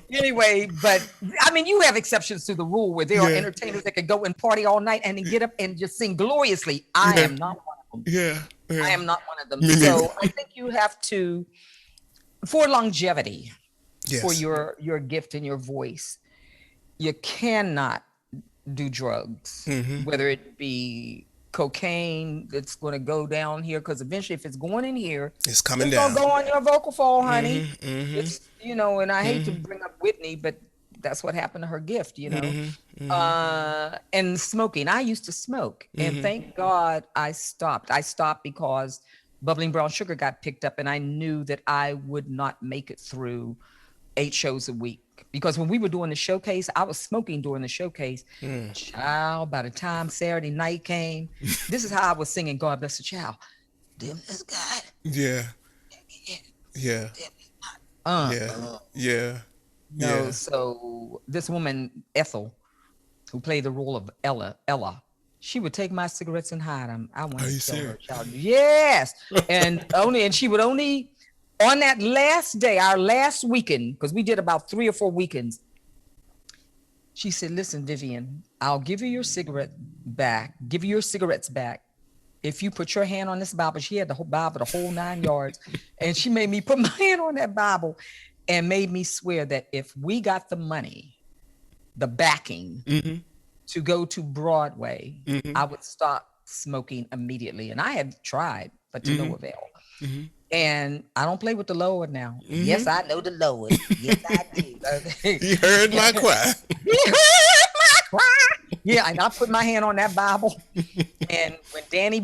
Anyway, but I mean, you have exceptions to the rule where there are entertainers that could go and party all night and then get up and just sing gloriously. I am not one of them. Yeah. I am not one of them. So I think you have to, for longevity, for your gift and your voice, you cannot do drugs, whether it be cocaine that's going to go down here, because eventually if it's going in here, it's coming down. It's going to go on your vocal fold, honey. It's, and I hate to bring up Whitney, but that's what happened to her gift, and smoking. I used to smoke, and thank God I stopped. I stopped because bubbling brown sugar got picked up, and I knew that I would not make it through 8 shows a week. Because when we were doing the showcase, I was smoking during the showcase. Child, by the time Saturday night came, this is how I was singing God Bless the Child. Dim as God. Yeah. Yeah. Yeah. No, so this woman, Ethel, who played the role of Ella, she would take my cigarettes and hide them. I wanted to tell her, child, yes. And she would only, on that last day, our last weekend, because we did about 3 or 4 weekends, she said, listen, Vivian, I'll give you your cigarettes back if you put your hand on this Bible. She had the whole Bible, the whole 9 yards. And she made me put my hand on that Bible and made me swear that if we got the money, the backing to go to Broadway, I would stop smoking immediately. And I had tried, but to no avail. And I don't play with the Lord now. Yes, I know the Lord. Yes, I do. He heard my cry. He heard my cry. Yeah, and I put my hand on that Bible. And when Danny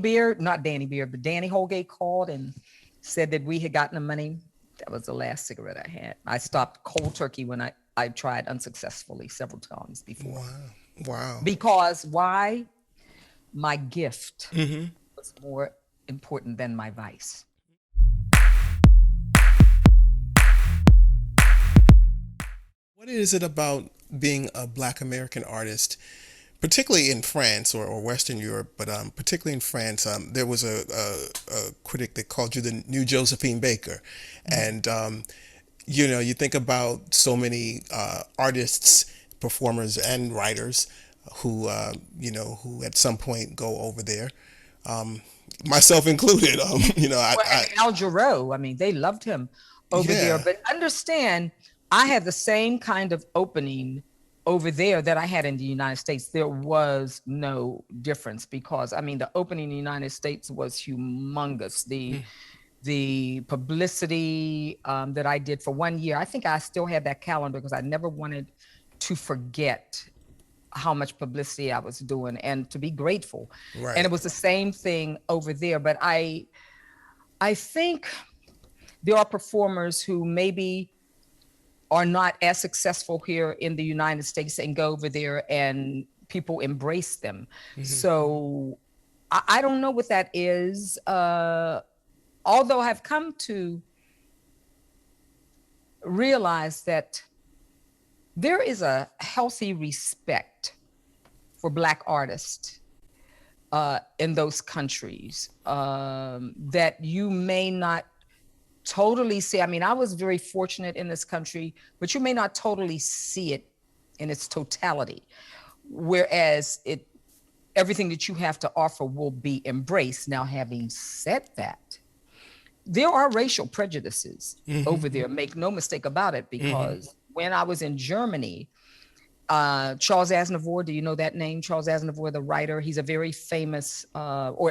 Holgate called and said that we had gotten the money, that was the last cigarette I had. I stopped cold turkey when I tried unsuccessfully several times before. Wow. Because why? My gift was more important than my vice. What is it about being a Black American artist, particularly in France or Western Europe, but particularly in France? There was a critic that called you the new Josephine Baker. And, you think about so many artists, performers, and writers who at some point go over there, myself included. Al Jarreau, they loved him over there. But understand, I had the same kind of opening over there that I had in the United States. There was no difference because, the opening in the United States was humongous. The publicity that I did for 1 year, I think I still had that calendar because I never wanted to forget how much publicity I was doing and to be grateful. Right. And it was the same thing over there. But I think there are performers who maybe are not as successful here in the United States and go over there and people embrace them. So I don't know what that is. Although I've come to realize that there is a healthy respect for Black artists in those countries that you may not totally see. I was very fortunate in this country, but you may not totally see it in its totality. Whereas everything that you have to offer will be embraced. Now, having said that, there are racial prejudices over there. Make no mistake about it, because when I was in Germany, Charles Aznavour, do you know that name? Charles Aznavour, the writer. He's a very famous,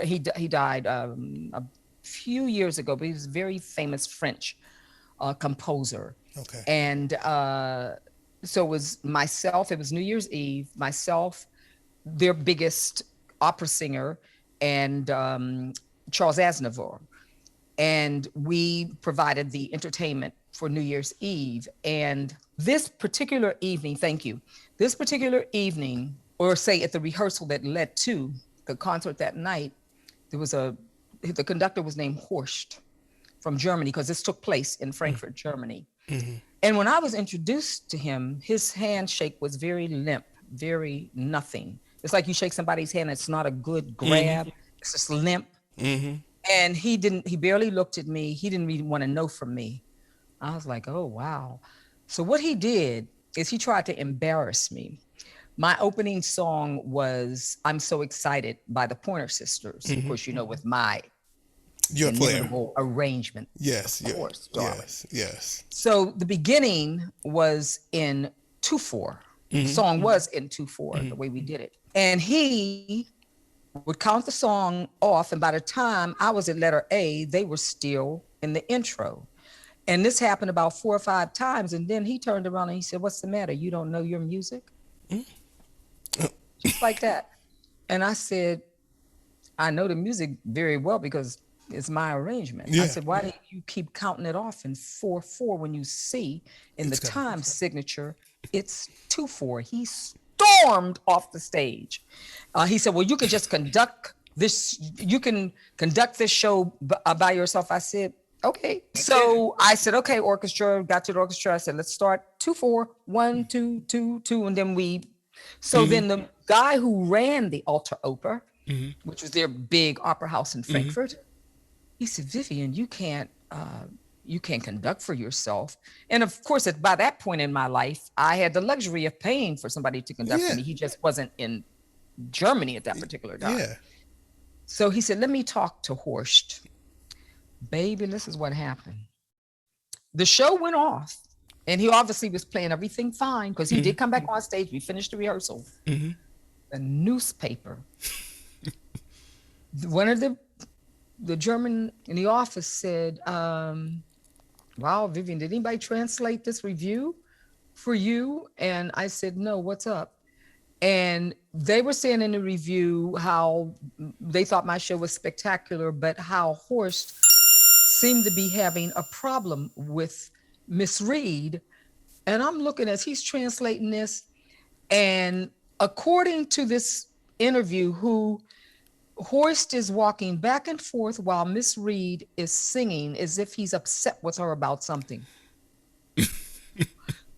he died a few years ago, but he was a very famous French composer. Okay. And so it was myself, it was New Year's Eve, myself, their biggest opera singer, and Charles Aznavour. And we provided the entertainment for New Year's Eve. And this particular evening, or say at the rehearsal that led to the concert that night, the conductor was named Horst from Germany, because this took place in Frankfurt, Germany. And when I was introduced to him, his handshake was very limp, very nothing. It's like you shake somebody's hand, it's not a good grab, it's just limp. And he barely looked at me. He didn't really want to know from me. I was like, oh, wow. So what he did is he tried to embarrass me. My opening song was I'm So Excited by the Pointer Sisters. Of course, with my arrangement. Yes, of course, yes. So the beginning was in 2/4. The song was in 2/4, the way we did it. And he would count the song off, and by the time I was at letter A, they were still in the intro. And this happened about 4 or 5 times, and then he turned around and he said, "What's the matter? You don't know your music?" Just like that. And I said, "I know the music very well because is my arrangement. Yeah. I said, why do you keep counting it off in 4/4 when you see in the time signature it's 2/4? He stormed off the stage. He said, well, you can just conduct this. You can conduct this show by yourself. I said, okay. So I said, okay, orchestra. Got to the orchestra. I said, let's start 2/4, 1, 2, 2, 2, and then we. So then the guy who ran the Alter Oper, which was their big opera house in Frankfurt, he said, Vivian, you can't conduct for yourself. And of course, by that point in my life, I had the luxury of paying for somebody to conduct for me. He just wasn't in Germany at that particular time. Yeah. So he said, let me talk to Horst. Baby, this is what happened. The show went off, and he obviously was playing everything fine because he did come back on stage. We finished the rehearsal. The newspaper, one of the German in the office said, wow, Vivian, did anybody translate this review for you? And I said, no, what's up? And they were saying in the review how they thought my show was spectacular, but how Horst seemed to be having a problem with Miss Reed. And I'm looking as he's translating this. And according to this interview, Horst is walking back and forth while Miss Reed is singing as if he's upset with her about something.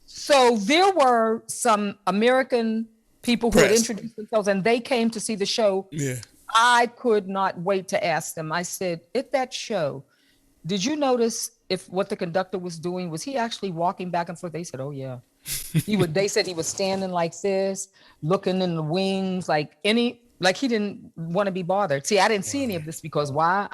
So there were some American people who had introduced themselves, and they came to see the show. Yeah. I could not wait to ask them. I said, at that show, did you notice if what the conductor was doing, was he actually walking back and forth? They said, oh yeah. They said he was standing like this, looking in the wings, like he didn't want to be bothered. See, I didn't see any of this because why?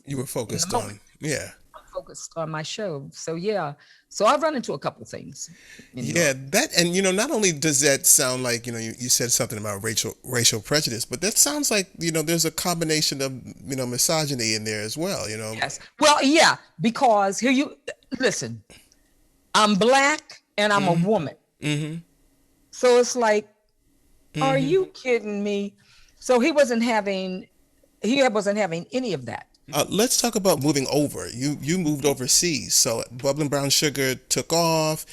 You were focused on, I'm focused on my show. So yeah. So I've run into a couple things. That, and not only does that sound like, you said something about racial prejudice, but that sounds like, there's a combination of, misogyny in there as well, Yes. Well, yeah, because listen, I'm Black and I'm a woman. So it's like, are you kidding me? So he wasn't having any of that. Let's talk about moving over. You moved overseas, so Bubbling Brown Sugar took off.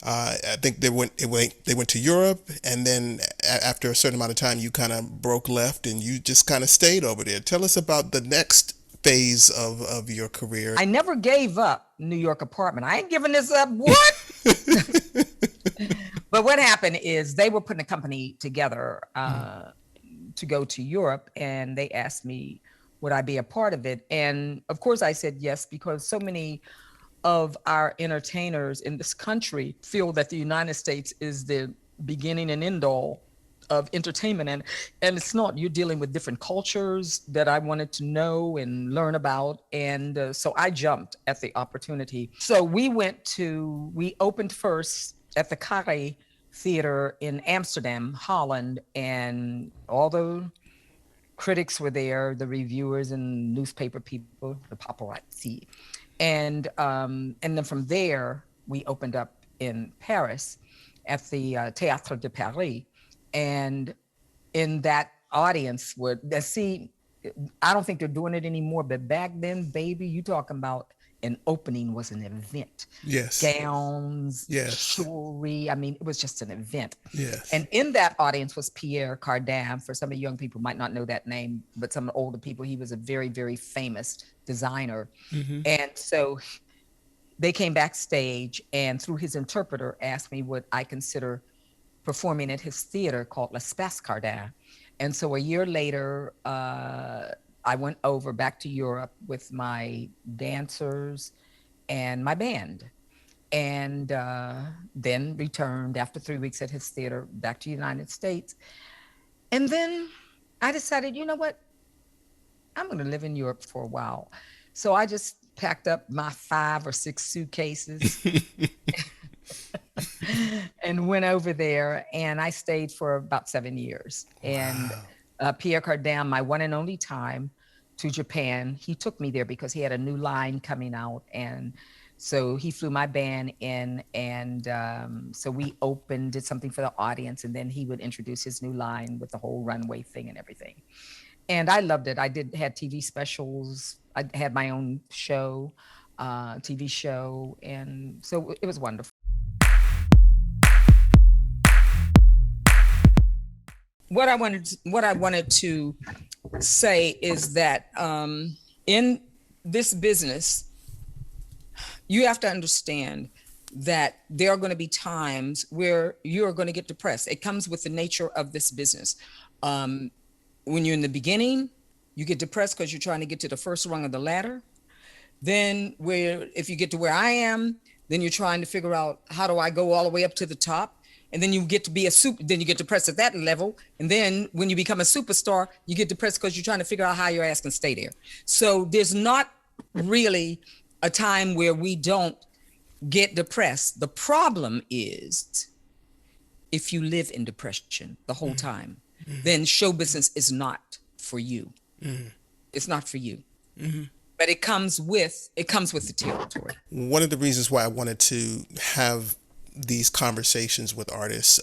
I think they went to Europe, and then after a certain amount of time, you kind of broke left, and you just kind of stayed over there. Tell us about the next phase of your career. I never gave up New York apartment. I ain't giving this up. What? But what happened is they were putting a company together to go to Europe, and they asked me, would I be a part of it? And of course I said yes, because so many of our entertainers in this country feel that the United States is the beginning and end all of entertainment. And it's not. You're dealing with different cultures that I wanted to know and learn about. And so I jumped at the opportunity. So we opened first at the Carré Theater in Amsterdam, Holland, and all the critics were there, the reviewers and newspaper people, the paparazzi. And then from there, we opened up in Paris at the Théâtre de Paris. And in that audience I don't think they're doing it anymore, but back then, baby, you talking about an opening was an event. Yes. Gowns, yes. Jewelry. I mean, it was just an event. Yes. And in that audience was Pierre Cardin. For some of the young people might not know that name, but some older people, he was a very, very famous designer. And so they came backstage and through his interpreter asked me would I consider performing at his theater called L'Espace Cardin. And so a year later, I went over back to Europe with my dancers and my band, and then returned after 3 weeks at his theater back to the United States. And then I decided, you know what? I'm going to live in Europe for a while. So I just packed up my 5 or 6 suitcases and went over there, and I stayed for about 7 years. Wow. And Pierre Cardin, my one and only time to Japan, he took me there because he had a new line coming out. And so he flew my band in, and so we did something for the audience, and then he would introduce his new line with the whole runway thing and everything. And I loved it. I had TV specials I had my own show, TV show, and so it was wonderful. What I wanted to say is that in this business, you have to understand that there are going to be times where you're going to get depressed. It comes with the nature of this business. When you're in the beginning, you get depressed because you're trying to get to the first rung of the ladder. Then if you get to where I am, then you're trying to figure out, how do I go all the way up to the top? And then you get to be then you get depressed at that level. And then when you become a superstar, you get depressed because you're trying to figure out how your ass can stay there. So there's not really a time where we don't get depressed. The problem is if you live in depression the whole time, then show business is not for you. It's not for you. But it comes with the territory. One of the reasons why I wanted to have these conversations with artists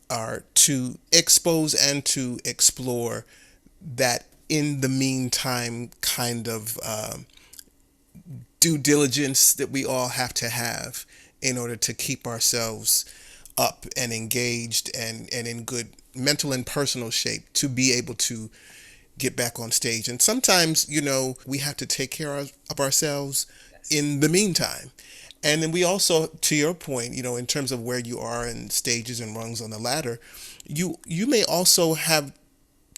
are to expose and to explore that in the meantime kind of due diligence that we all have to have in order to keep ourselves up and engaged and in good mental and personal shape to be able to get back on stage. And sometimes, we have to take care of ourselves in the meantime. And then we also, to your point, in terms of where you are in stages and rungs on the ladder, you may also have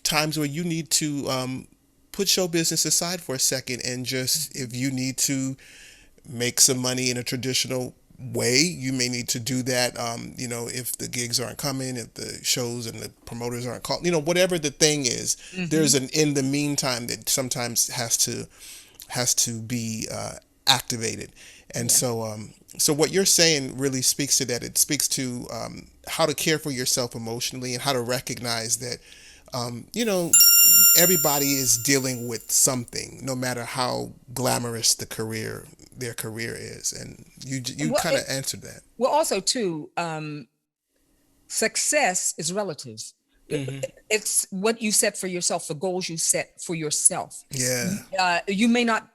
times where you need to put show business aside for a second and just, if you need to make some money in a traditional way, you may need to do that. If the gigs aren't coming, if the shows and the promoters aren't calling, whatever the thing is, there's an in the meantime that sometimes has to be activated. And so what you're saying really speaks to that. It speaks to how to care for yourself emotionally and how to recognize that, everybody is dealing with something, no matter how glamorous their career is. And you kind of answered that. Well, also too, success is relative. It's what you set for yourself, the goals you set for yourself. Yeah. You may not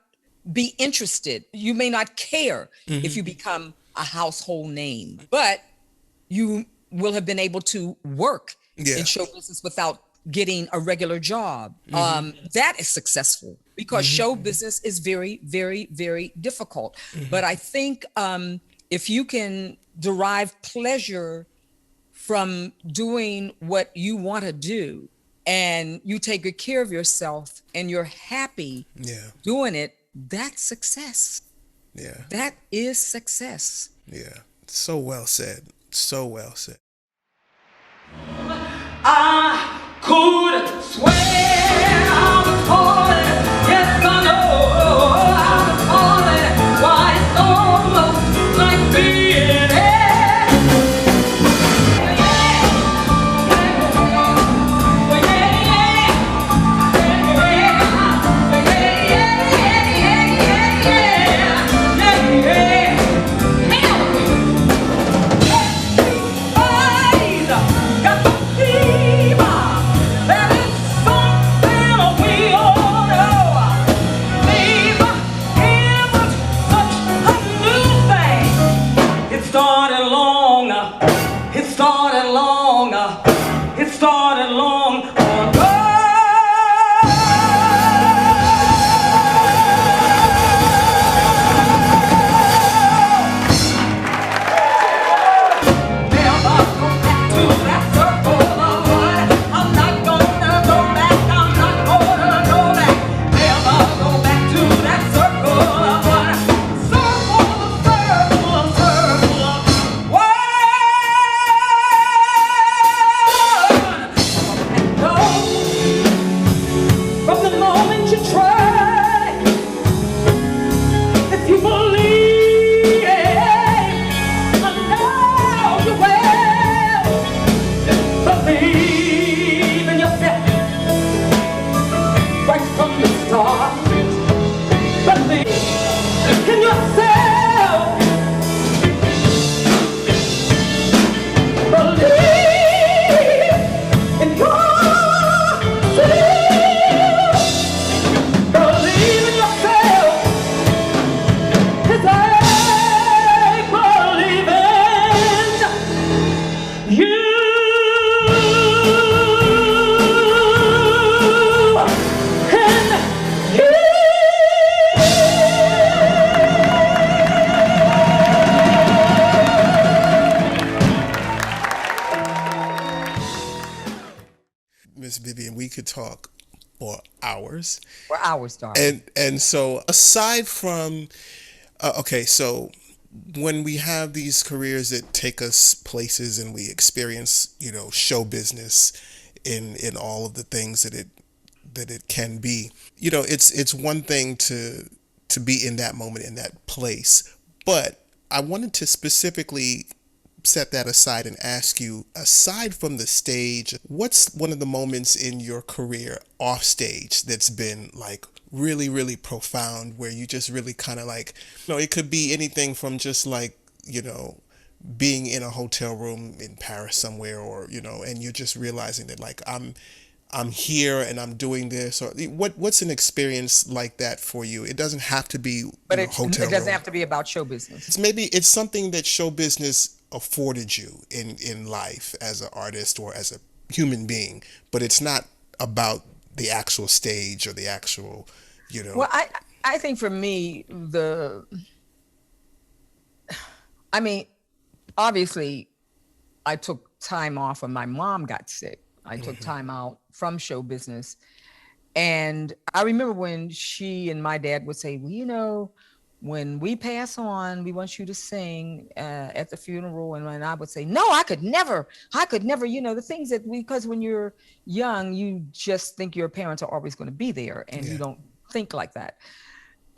be interested. You may not care if you become a household name, but you will have been able to work in show business without getting a regular job. That is successful because show business is very, very, very difficult. But I think if you can derive pleasure from doing what you want to do and you take good care of yourself and you're happy doing it, that's success. Yeah. That is success. Yeah. So well said. So well said. I could swear I was falling. Yes, I know I was falling. Why it's almost like being started long ago. Never go back to that circle of one. I'm not gonna go back. I'm not gonna go back. Never go back to that circle of one. Circle of one. From the moment you try, if you believe, I know you will. Believe in yourself right from the start. Believe in yourself. Believe in yourself. Believe in yourself. talk for hours. For hours, darling. And so aside from okay, so when we have these careers that take us places and we experience, show business in all of the things that it can be, it's one thing to be in that moment, in that place. But I wanted to specifically set that aside and ask you, aside from the stage, what's one of the moments in your career off stage that's been like really, really profound, where you just really kind of like, it could be anything from just like, being in a hotel room in Paris somewhere, or, and you're just realizing that like I'm here and I'm doing this, or what's an experience like that for you? It doesn't have to be But hotel it doesn't room. have to be about show business. It's something that show business afforded you in life as an artist or as a human being, but it's not about the actual stage or the actual, Well, I think for me, I mean, obviously, I took time off when my mom got sick. I took time out from show business. And I remember when she and my dad would say, well, when we pass on, we want you to sing at the funeral. And when I would say, no, I could never, the things that because when you're young, you just think your parents are always going to be there, and you don't think like that.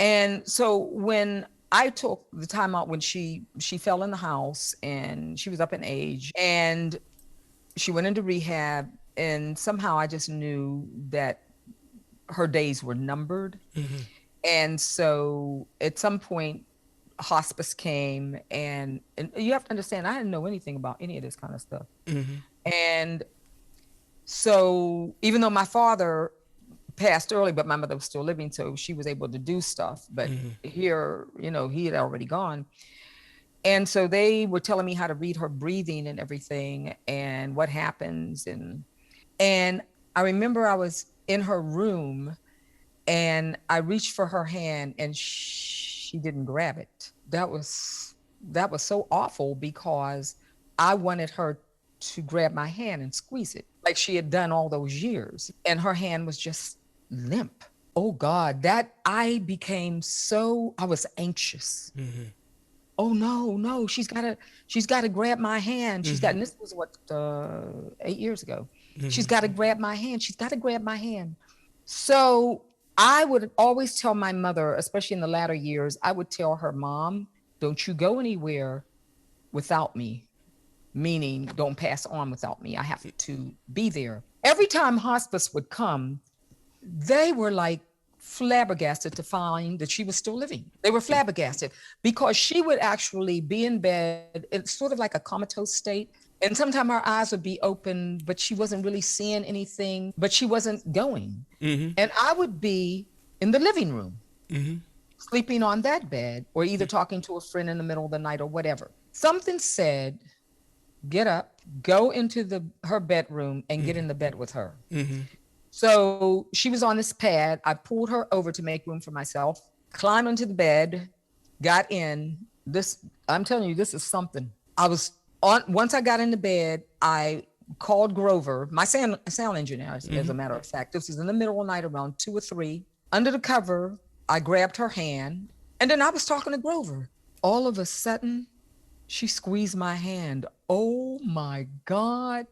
And so when I took the time out, when she fell in the house and she was up in age and she went into rehab, and somehow I just knew that her days were numbered. And so at some point, hospice came, and you have to understand, I didn't know anything about any of this kind of stuff. And so even though my father passed early, but my mother was still living, so she was able to do stuff. But here, he had already gone. And so they were telling me how to read her breathing and everything and what happens. And I remember I was in her room and I reached for her hand and she didn't grab it. That was so awful, because I wanted her to grab my hand and squeeze it like she had done all those years. And her hand was just limp. Oh God, I was anxious. Oh no, she's got to grab my hand. And this was 8 years ago. She's got to grab my hand. She's got to grab my hand. So I would always tell my mother, especially in the latter years, I would tell her, Mom, don't you go anywhere without me. Meaning, don't pass on without me. I have to be there. Every time hospice would come, they were like flabbergasted to find that she was still living. They were flabbergasted because she would actually be in bed. It's sort of like a comatose state. And sometimes her eyes would be open, but she wasn't really seeing anything, but she wasn't going. And I would be in the living room, sleeping on that bed, or either talking to a friend in the middle of the night or whatever. Something said, get up, go into her bedroom and get in the bed with her. So she was on this pad. I pulled her over to make room for myself, climbed into the bed, got in. I'm telling you, this is something. Once I got into bed, I called Grover, my sound engineer, as a matter of fact. This was in the middle of the night, around 2 or 3. Under the cover, I grabbed her hand, and then I was talking to Grover. All of a sudden, she squeezed my hand. Oh my God.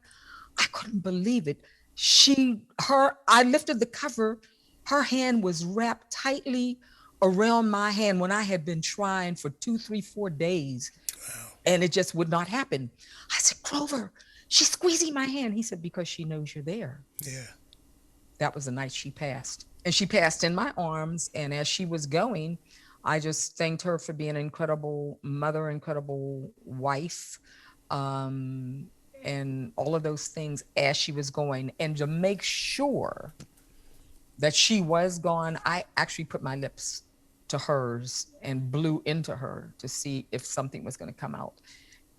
I couldn't believe it. I lifted the cover. Her hand was wrapped tightly around my hand when I had been trying for 2, 3, 4 days. Wow. And it just would not happen. I said, Grover, she's squeezing my hand. He said, because she knows you're there. Yeah. That was the night she passed. And she passed in my arms. And as she was going, I just thanked her for being an incredible mother, incredible wife, and all of those things as she was going. And to make sure that she was gone, I actually put my lips to hers and blew into her to see if something was going to come out.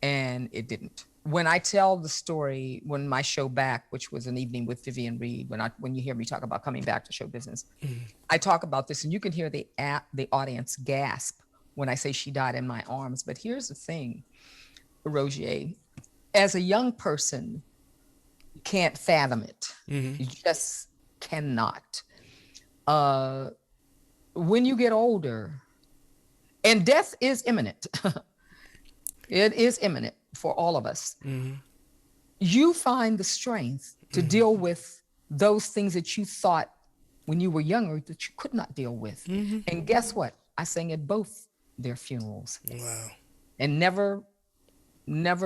And it didn't. When I tell the story, when my show back, which was an evening with Vivian Reed, when you hear me talk about coming back to show business, I talk about this, and you can hear the audience gasp when I say she died in my arms. But here's the thing, Rogier, as a young person, you can't fathom it. You just cannot. When you get older, and death is imminent, it is imminent for all of us. You find the strength to deal with those things that you thought when you were younger that you could not deal with. And guess what? I sang at both their funerals. Wow. And never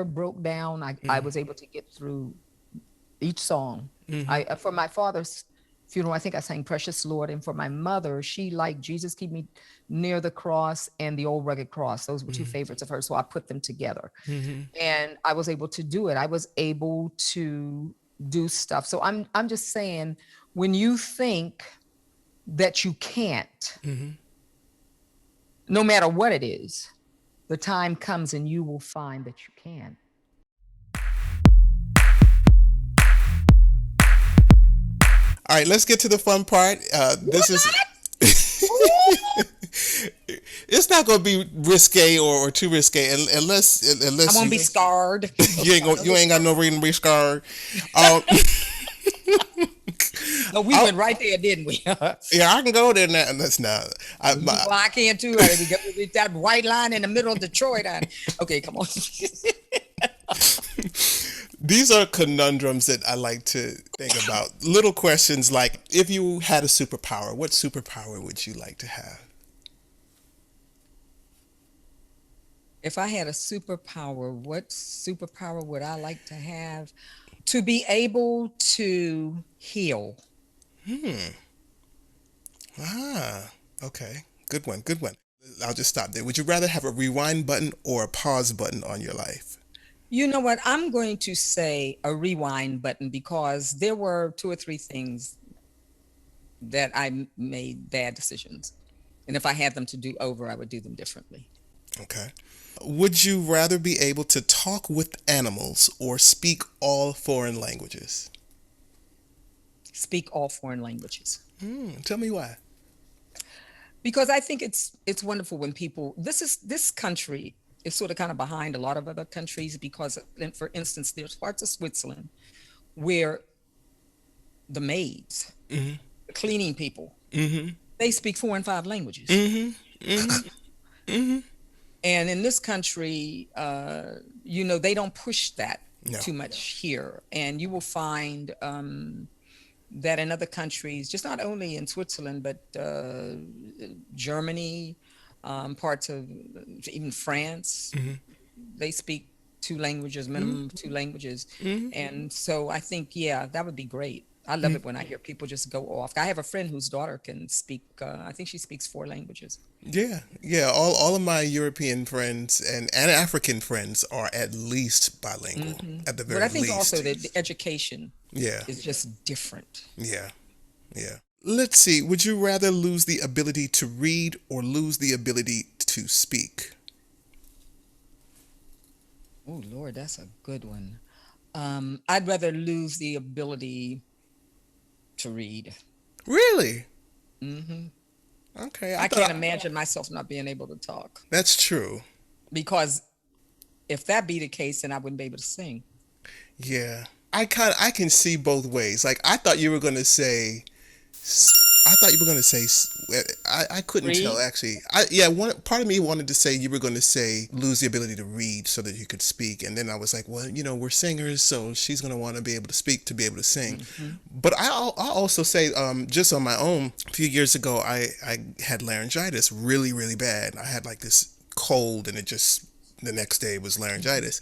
broke down. I was able to get through each song. For my father's funeral, I think I sang Precious Lord. And for my mother, she liked Jesus Keep Me Near the Cross and The Old Rugged Cross. Those were two favorites of hers. So I put them together. And I was able to do it. I was able to do stuff. So I'm just saying, when you think that you can't, no matter what it is, the time comes and you will find that you can. All right, let's get to the fun part. This is. It's not going to be risque or too risque unless I won't be scarred. you ain't got no reason to be scarred. No, we went right there, didn't we? Yeah, I can go there now. That's not. Well, I can too. We got that white line in the middle of Detroit. Okay, come on. These are conundrums that I like to think about. Little questions like, if you had a superpower, what superpower would you like to have? If I had a superpower, what superpower would I like to have? To be able to heal. Okay. Good one. I'll just stop there. Would you rather have a rewind button or a pause button on your life? You know what? I'm going to say a rewind button, because there were 2 or 3 things that I made bad decisions. And if I had them to do over, I would do them differently. Okay. Would you rather be able to talk with animals or speak all foreign languages? Speak all foreign languages. Tell me why. Because I think it's wonderful when people, this country is sort of kind of behind a lot of other countries, because, for instance, there's parts of Switzerland where the maids, the cleaning people, they speak 4 and 5 languages. And in this country, they don't push that too much here. And you will find that in other countries, just not only in Switzerland, but Germany, parts of even France, they speak 2 languages, minimum 2 languages. And so I think, that would be great. I love it when I hear people just go off. I have a friend whose daughter can speak, I think she speaks 4 languages. Yeah. All of my European friends and African friends are at least bilingual, at the very least. But I think also that the education Yeah. is just different. Yeah. Let's see. Would you rather lose the ability to read or lose the ability to speak? Oh, Lord, that's a good one. I'd rather lose the ability to read. Really? Okay. I can't imagine myself not being able to talk. That's true. Because if that be the case, then I wouldn't be able to sing. Yeah. I can see both ways. Like, I thought you were going to say I couldn't Read? tell, actually. One part of me wanted to say you were going to say lose the ability to read so that you could speak. And then I was like, well, we're singers, so she's going to want to be able to speak to be able to sing. But I'll also say, just on my own, a few years ago, I had laryngitis really, really bad. I had like this cold, and it just, the next day was laryngitis.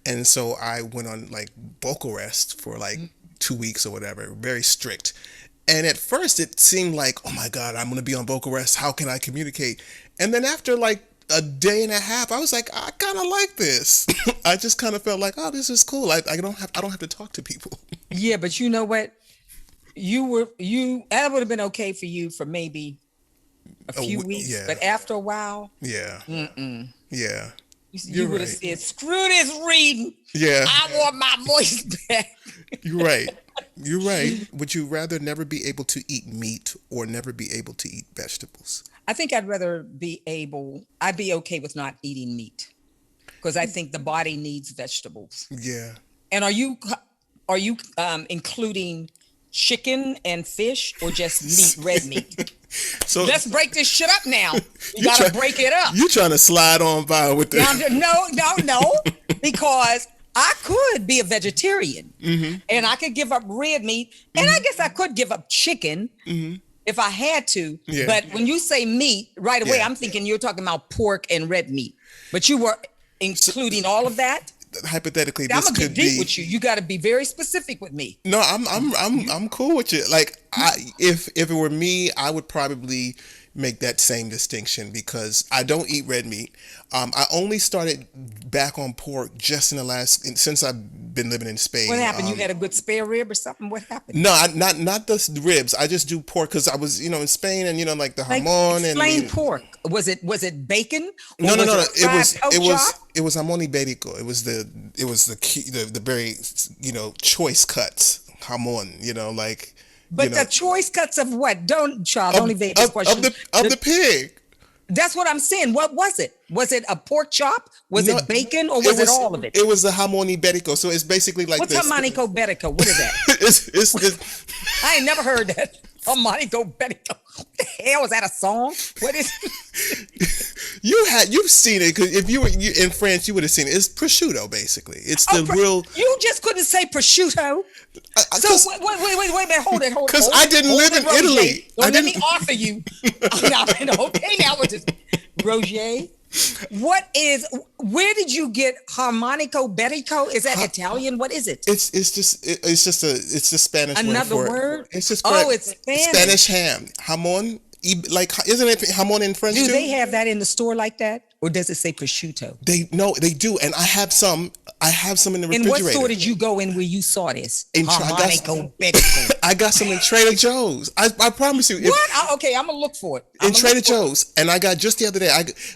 And so I went on like vocal rest for like 2 weeks or whatever, very strict. And at first it seemed like, oh my God, I'm going to be on vocal rest. How can I communicate? And then after like a day and a half, I was like, I kind of like this. I just kind of felt like, oh, this is cool. I don't have to talk to people. Yeah, but you know what? That would have been okay for you for maybe a few weeks, but after a while, yeah. You would have said, screw this reading. Yeah. I want my voice back. You're right. Would you rather never be able to eat meat or never be able to eat vegetables? I think I'd be okay with not eating meat, because I think the body needs vegetables. Yeah. And are you including chicken and fish or just meat, red meat? So Let's break this shit up now. We gotta break it up. You trying to slide on by with the No, because I could be a vegetarian and I could give up red meat, and I guess I could give up chicken if I had to. Yeah. But when you say meat, right away, Yeah. I'm thinking you're talking about pork and red meat. But you were including all of that. hypothetically I'm this gonna could get deep be. with you. You got to be very specific with me. No, I'm cool with you. Like if it were me, I would probably make that same distinction because I don't eat red meat. I only started back on pork just in the since I've been living in Spain. What happened? You had a good spare rib or something? What happened? No, not the ribs. I just do pork because I was in Spain and like the Like, jamon explain and pork. Was it bacon? Or no. It It was jamon ibérico. It was the key, the very choice cuts jamon. But the choice cuts of what? Don't evade this question. Of the pig. That's what I'm saying. What was it? Was it a pork chop? Was No, it bacon, or was it all of it? It was the jamon ibérico. So it's basically like What's this. Hamanico Betico? What is that? it's I ain't never heard that. Hamanico Betico. What the hell is that? A song? What is? You've seen it because if you were in France, you would have seen it. It's prosciutto, basically. It's the real. You just couldn't say prosciutto. So wait a minute, hold it. Because I didn't live in Italy. Let me offer you. Okay, now we're just Rogier. Where did you get Harmonico Betico? Is that Italian? What is it? It's the Spanish Another word for word? it. It's just It's Spanish. Spanish ham. Jamon. Like, isn't it jamon in French Do too? they have that in the store like that? Or does it say prosciutto? They do, and I have some in the In refrigerator. what store did you go in where you saw this? Harmonico Betico. I got some in Trader Joe's. I promise you. What? Okay, I'm gonna look for it. In Trader Joe's, and I got just the other day.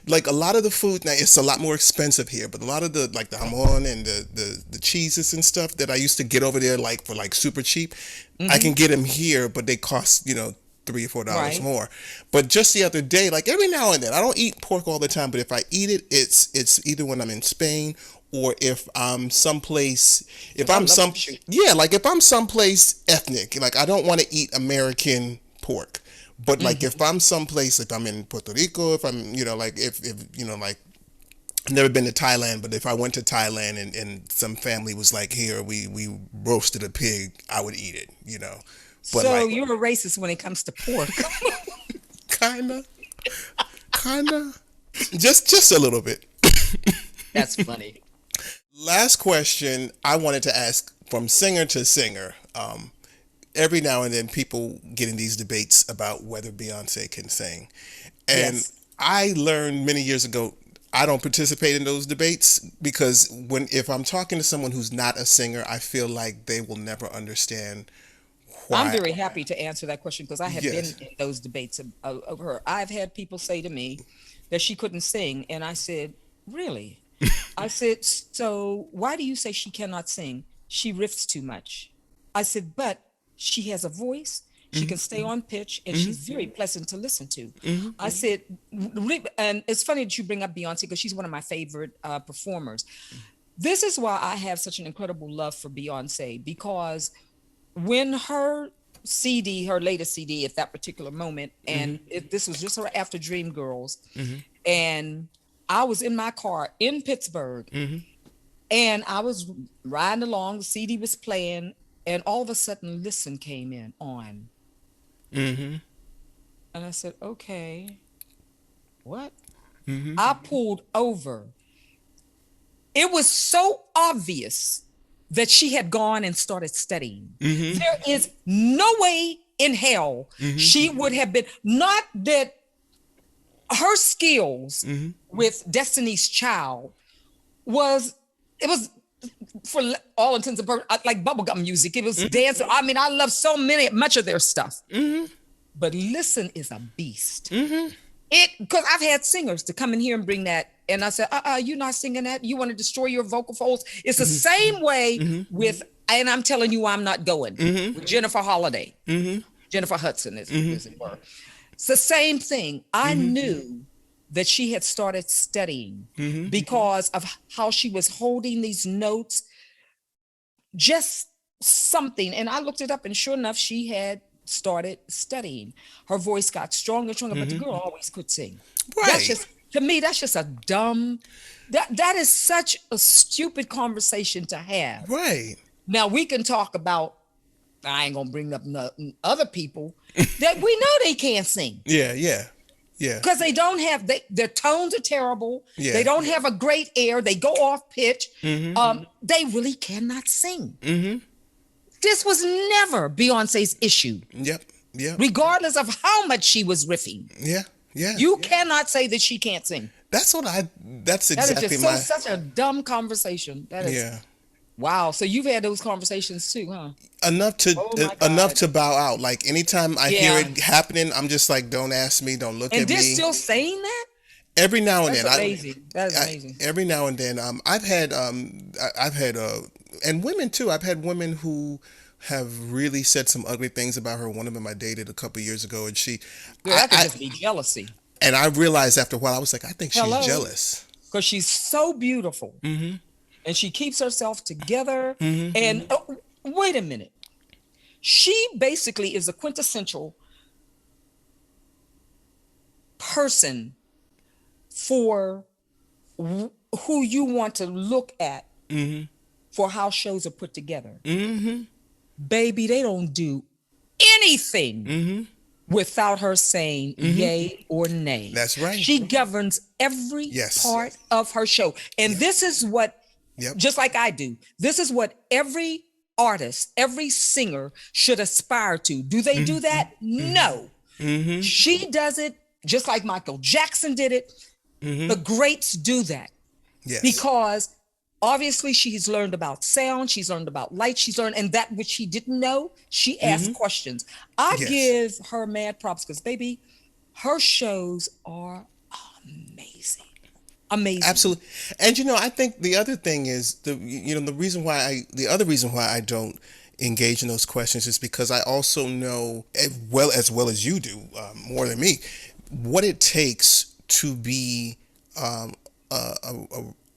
Like a lot of the food now, it's a lot more expensive here, but a lot of the jamon and the cheeses and stuff that I used to get over there for super cheap, I can get them here, but they cost $3 or $4 more. But just the other day, like every now and then, I don't eat pork all the time, but if I eat it, it's either when I'm in Spain or if I'm someplace. If I'm someplace ethnic, like I don't want to eat American pork. But like if I'm someplace, if I'm in Puerto Rico, if I'm if I've never been to Thailand, but if I went to Thailand and some family was like, here we roasted a pig, I would eat it. But so you're a racist when it comes to pork. kinda, just a little bit. That's funny. Last question I wanted to ask from singer to singer. Every now and then people get in these debates about whether Beyonce can sing. And Yes. I learned many years ago, I don't participate in those debates because if I'm talking to someone who's not a singer, I feel like they will never understand why. I'm very happy to answer that question because I have Yes. been in those debates of her. I've had people say to me that she couldn't sing, and I said, really? I said, so why do you say she cannot sing? She riffs too much. I said, but she has a voice. She can stay on pitch, and she's very pleasant to listen to. I said, and it's funny that you bring up Beyonce because she's one of my favorite performers. This is why I have such an incredible love for Beyonce, because when her latest CD at that particular moment, and this was just her after Dreamgirls, and I was in my car in Pittsburgh, and I was riding along, the CD was playing, and all of a sudden Listen came on. And I said, okay, what? I pulled over. It was so obvious that she had gone and started studying. There is no way in hell she would have been, not that her skills with Destiny's Child was for all intents and purposes like bubblegum music. It was dance. I mean, I love much of their stuff. But Listen is a beast. Because I've had singers to come in here and bring that, and I said, you're not singing that. You want to destroy your vocal folds. It's the same way with, and I'm telling you, I'm not going with Jennifer Holiday, Jennifer Hudson, as it were. It's the same thing. I knew that she had started studying because of how she was holding these notes. Just something. And I looked it up, and sure enough, she had started studying. Her voice got stronger and stronger, but the girl always could sing. Right. That's just, to me, that's just a dumb, that is such a stupid conversation to have. Right. Now we can talk about, I ain't gonna bring up other people that we know they can't sing. Yeah. Because they don't have, their tones are terrible. Yeah. They don't have a great air. They go off pitch. They really cannot sing. This was never Beyonce's issue. Yep. Regardless of how much she was riffing. Yeah. You cannot say that she can't sing. That's exactly That is just such a dumb conversation. That is, wow. So you've had those conversations too, huh? Enough to bow out. Like anytime I hear Yeah. it happening, I'm just like, don't ask me, don't look And at me. they're still saying that? Every now and That's then, amazing. That's amazing. Every now and then, I've had and women too. I've had women who have really said some ugly things about her. One of them I dated a couple years ago, and Girl, that could just be jealousy. and I realized after a while, I was like, I think she's jealous. Because she's so beautiful. And she keeps herself together. And wait a minute. She basically is a quintessential person for who you want to look at for how shows are put together. Baby, they don't do anything without her saying yay or nay. That's right. She governs every part of her show. And this is what, just like I do, this is what every artist, every singer should aspire to. Do they do that? No. She does it just like Michael Jackson did it. The greats do that. Because obviously she's learned about sound, she's learned about light, she's learned, and that which she didn't know, she asked questions. I give her mad props because, baby, her shows are amazing. Amazing. Absolutely. And I think the other thing is the other reason why I don't engage in those questions is because I also know as well as you do, more than me, what it takes to be a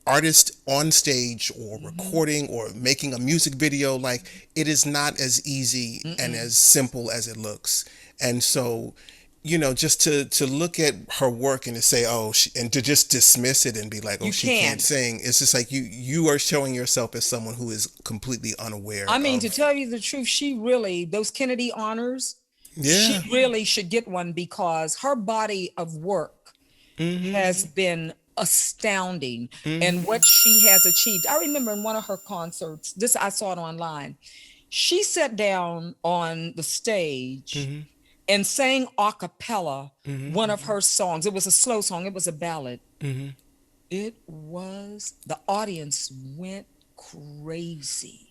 artist on stage or recording or making a music video. Like, it is not as easy and as simple as it looks. And so, just to look at her work and to say, and to just dismiss it and be like, she can't sing. It's just like you are showing yourself as someone who is completely unaware. I mean, to tell you the truth, those Kennedy honors, she really should get one because her body of work has been astounding and what she has achieved. I remember in one of her concerts, I saw it online. She sat down on the stage and sang a cappella one of her songs. It was a slow song. It was a ballad. The audience went crazy.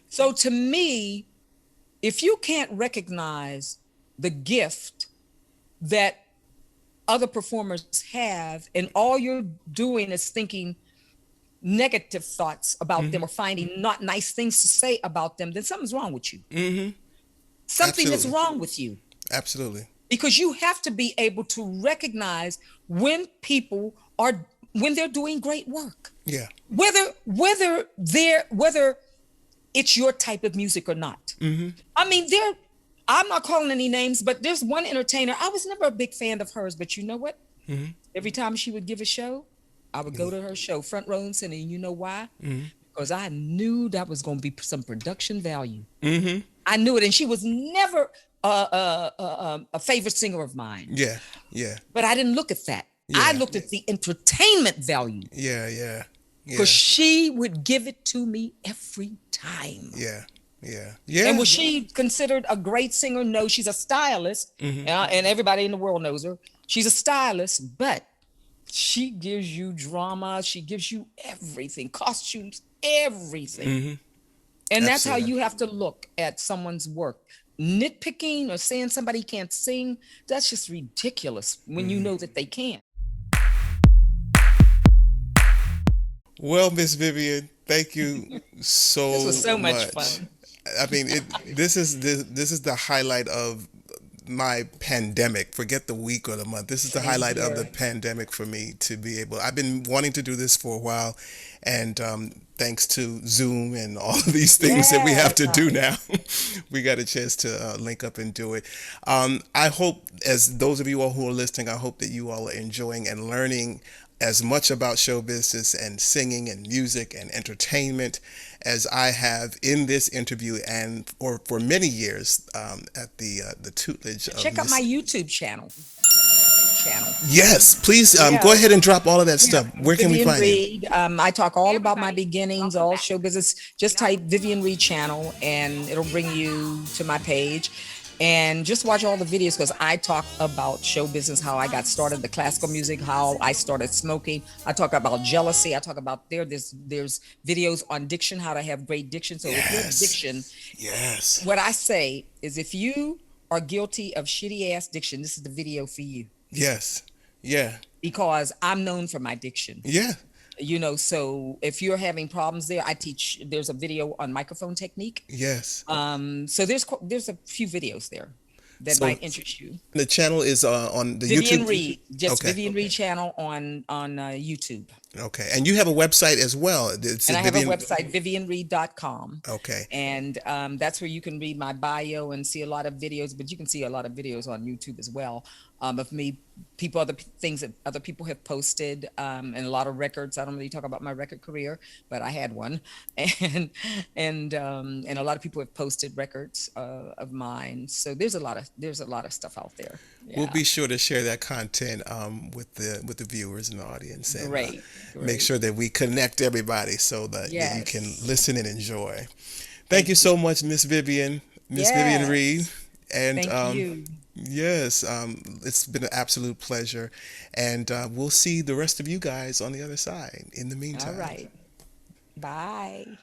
So to me, if you can't recognize the gift that other performers have, and all you're doing is thinking negative thoughts about them or finding not nice things to say about them, then something's wrong with you. Something is wrong with you. Absolutely. Because you have to be able to recognize when they're doing great work. Yeah. Whether it's your type of music or not. I mean, I'm not calling any names, but there's one entertainer. I was never a big fan of hers, but you know what? Every time she would give a show, I would go to her show, front row and center. And you know why? Because I knew that was going to be some production value. I knew it. And she was never a favorite singer of mine. Yeah. But I didn't look at that. I looked at the entertainment value. Yeah. Because she would give it to me every time. Yeah. And was she considered a great singer? No, she's a stylist, and everybody in the world knows her. She's a stylist, but she gives you drama. She gives you everything, costumes, everything. And that's how you have to look at someone's work. Nitpicking or saying somebody can't sing, that's just ridiculous when you know that they can't. Well, Miss Vivian, thank you so much. This was so much fun. I mean, this is the highlight of my pandemic. Forget the week or the month. This is the highlight of the pandemic for me to be able. I've been wanting to do this for a while, and thanks to Zoom and all of these things that we have to do now, we got a chance to link up and do it. I hope, as those of you all who are listening, I hope that you all are enjoying and learning as much about show business and singing and music and entertainment as I have in this interview and for many years at the tutelage of Check out Miss. my YouTube channel. Yes, please go ahead and drop all of that stuff. Where can we Vivian find you? Reed. I talk all about my beginnings, all show business. Just type Vivian Reed channel and it'll bring you to my page. And just watch all the videos because I talk about show business, how I got started, the classical music, how I started smoking. I talk about jealousy. I talk about there's videos on diction, how to have great diction. So if you're diction, Yes. what I say is if you are guilty of shitty ass diction, this is the video for you. Yes. Yeah. Because I'm known for my diction. Yeah. So if you're having problems there, there's a video on microphone technique. Yes. So there's a few videos there that might interest you. The channel is on the Vivian YouTube. Reed, just Okay. Vivian Reed channel on YouTube. Okay. And you have a website as well. It's And I have Vivian- a website, vivianreed.com. Okay. And that's where you can read my bio and see a lot of videos, but you can see a lot of videos on YouTube as well of me, other things that other people have posted, and a lot of records. I don't really talk about my record career, but I had one, and a lot of people have posted records of mine. So there's a lot of stuff out there. Yeah. We'll be sure to share that content with the viewers and the audience, and Great. make sure that we connect everybody so that you Yes. can listen and enjoy. Thank you so much, Miss Vivian, Vivian Reed, and Thank you. yes, it's been an absolute pleasure, and we'll see the rest of you guys on the other side. In the meantime, All right. Bye.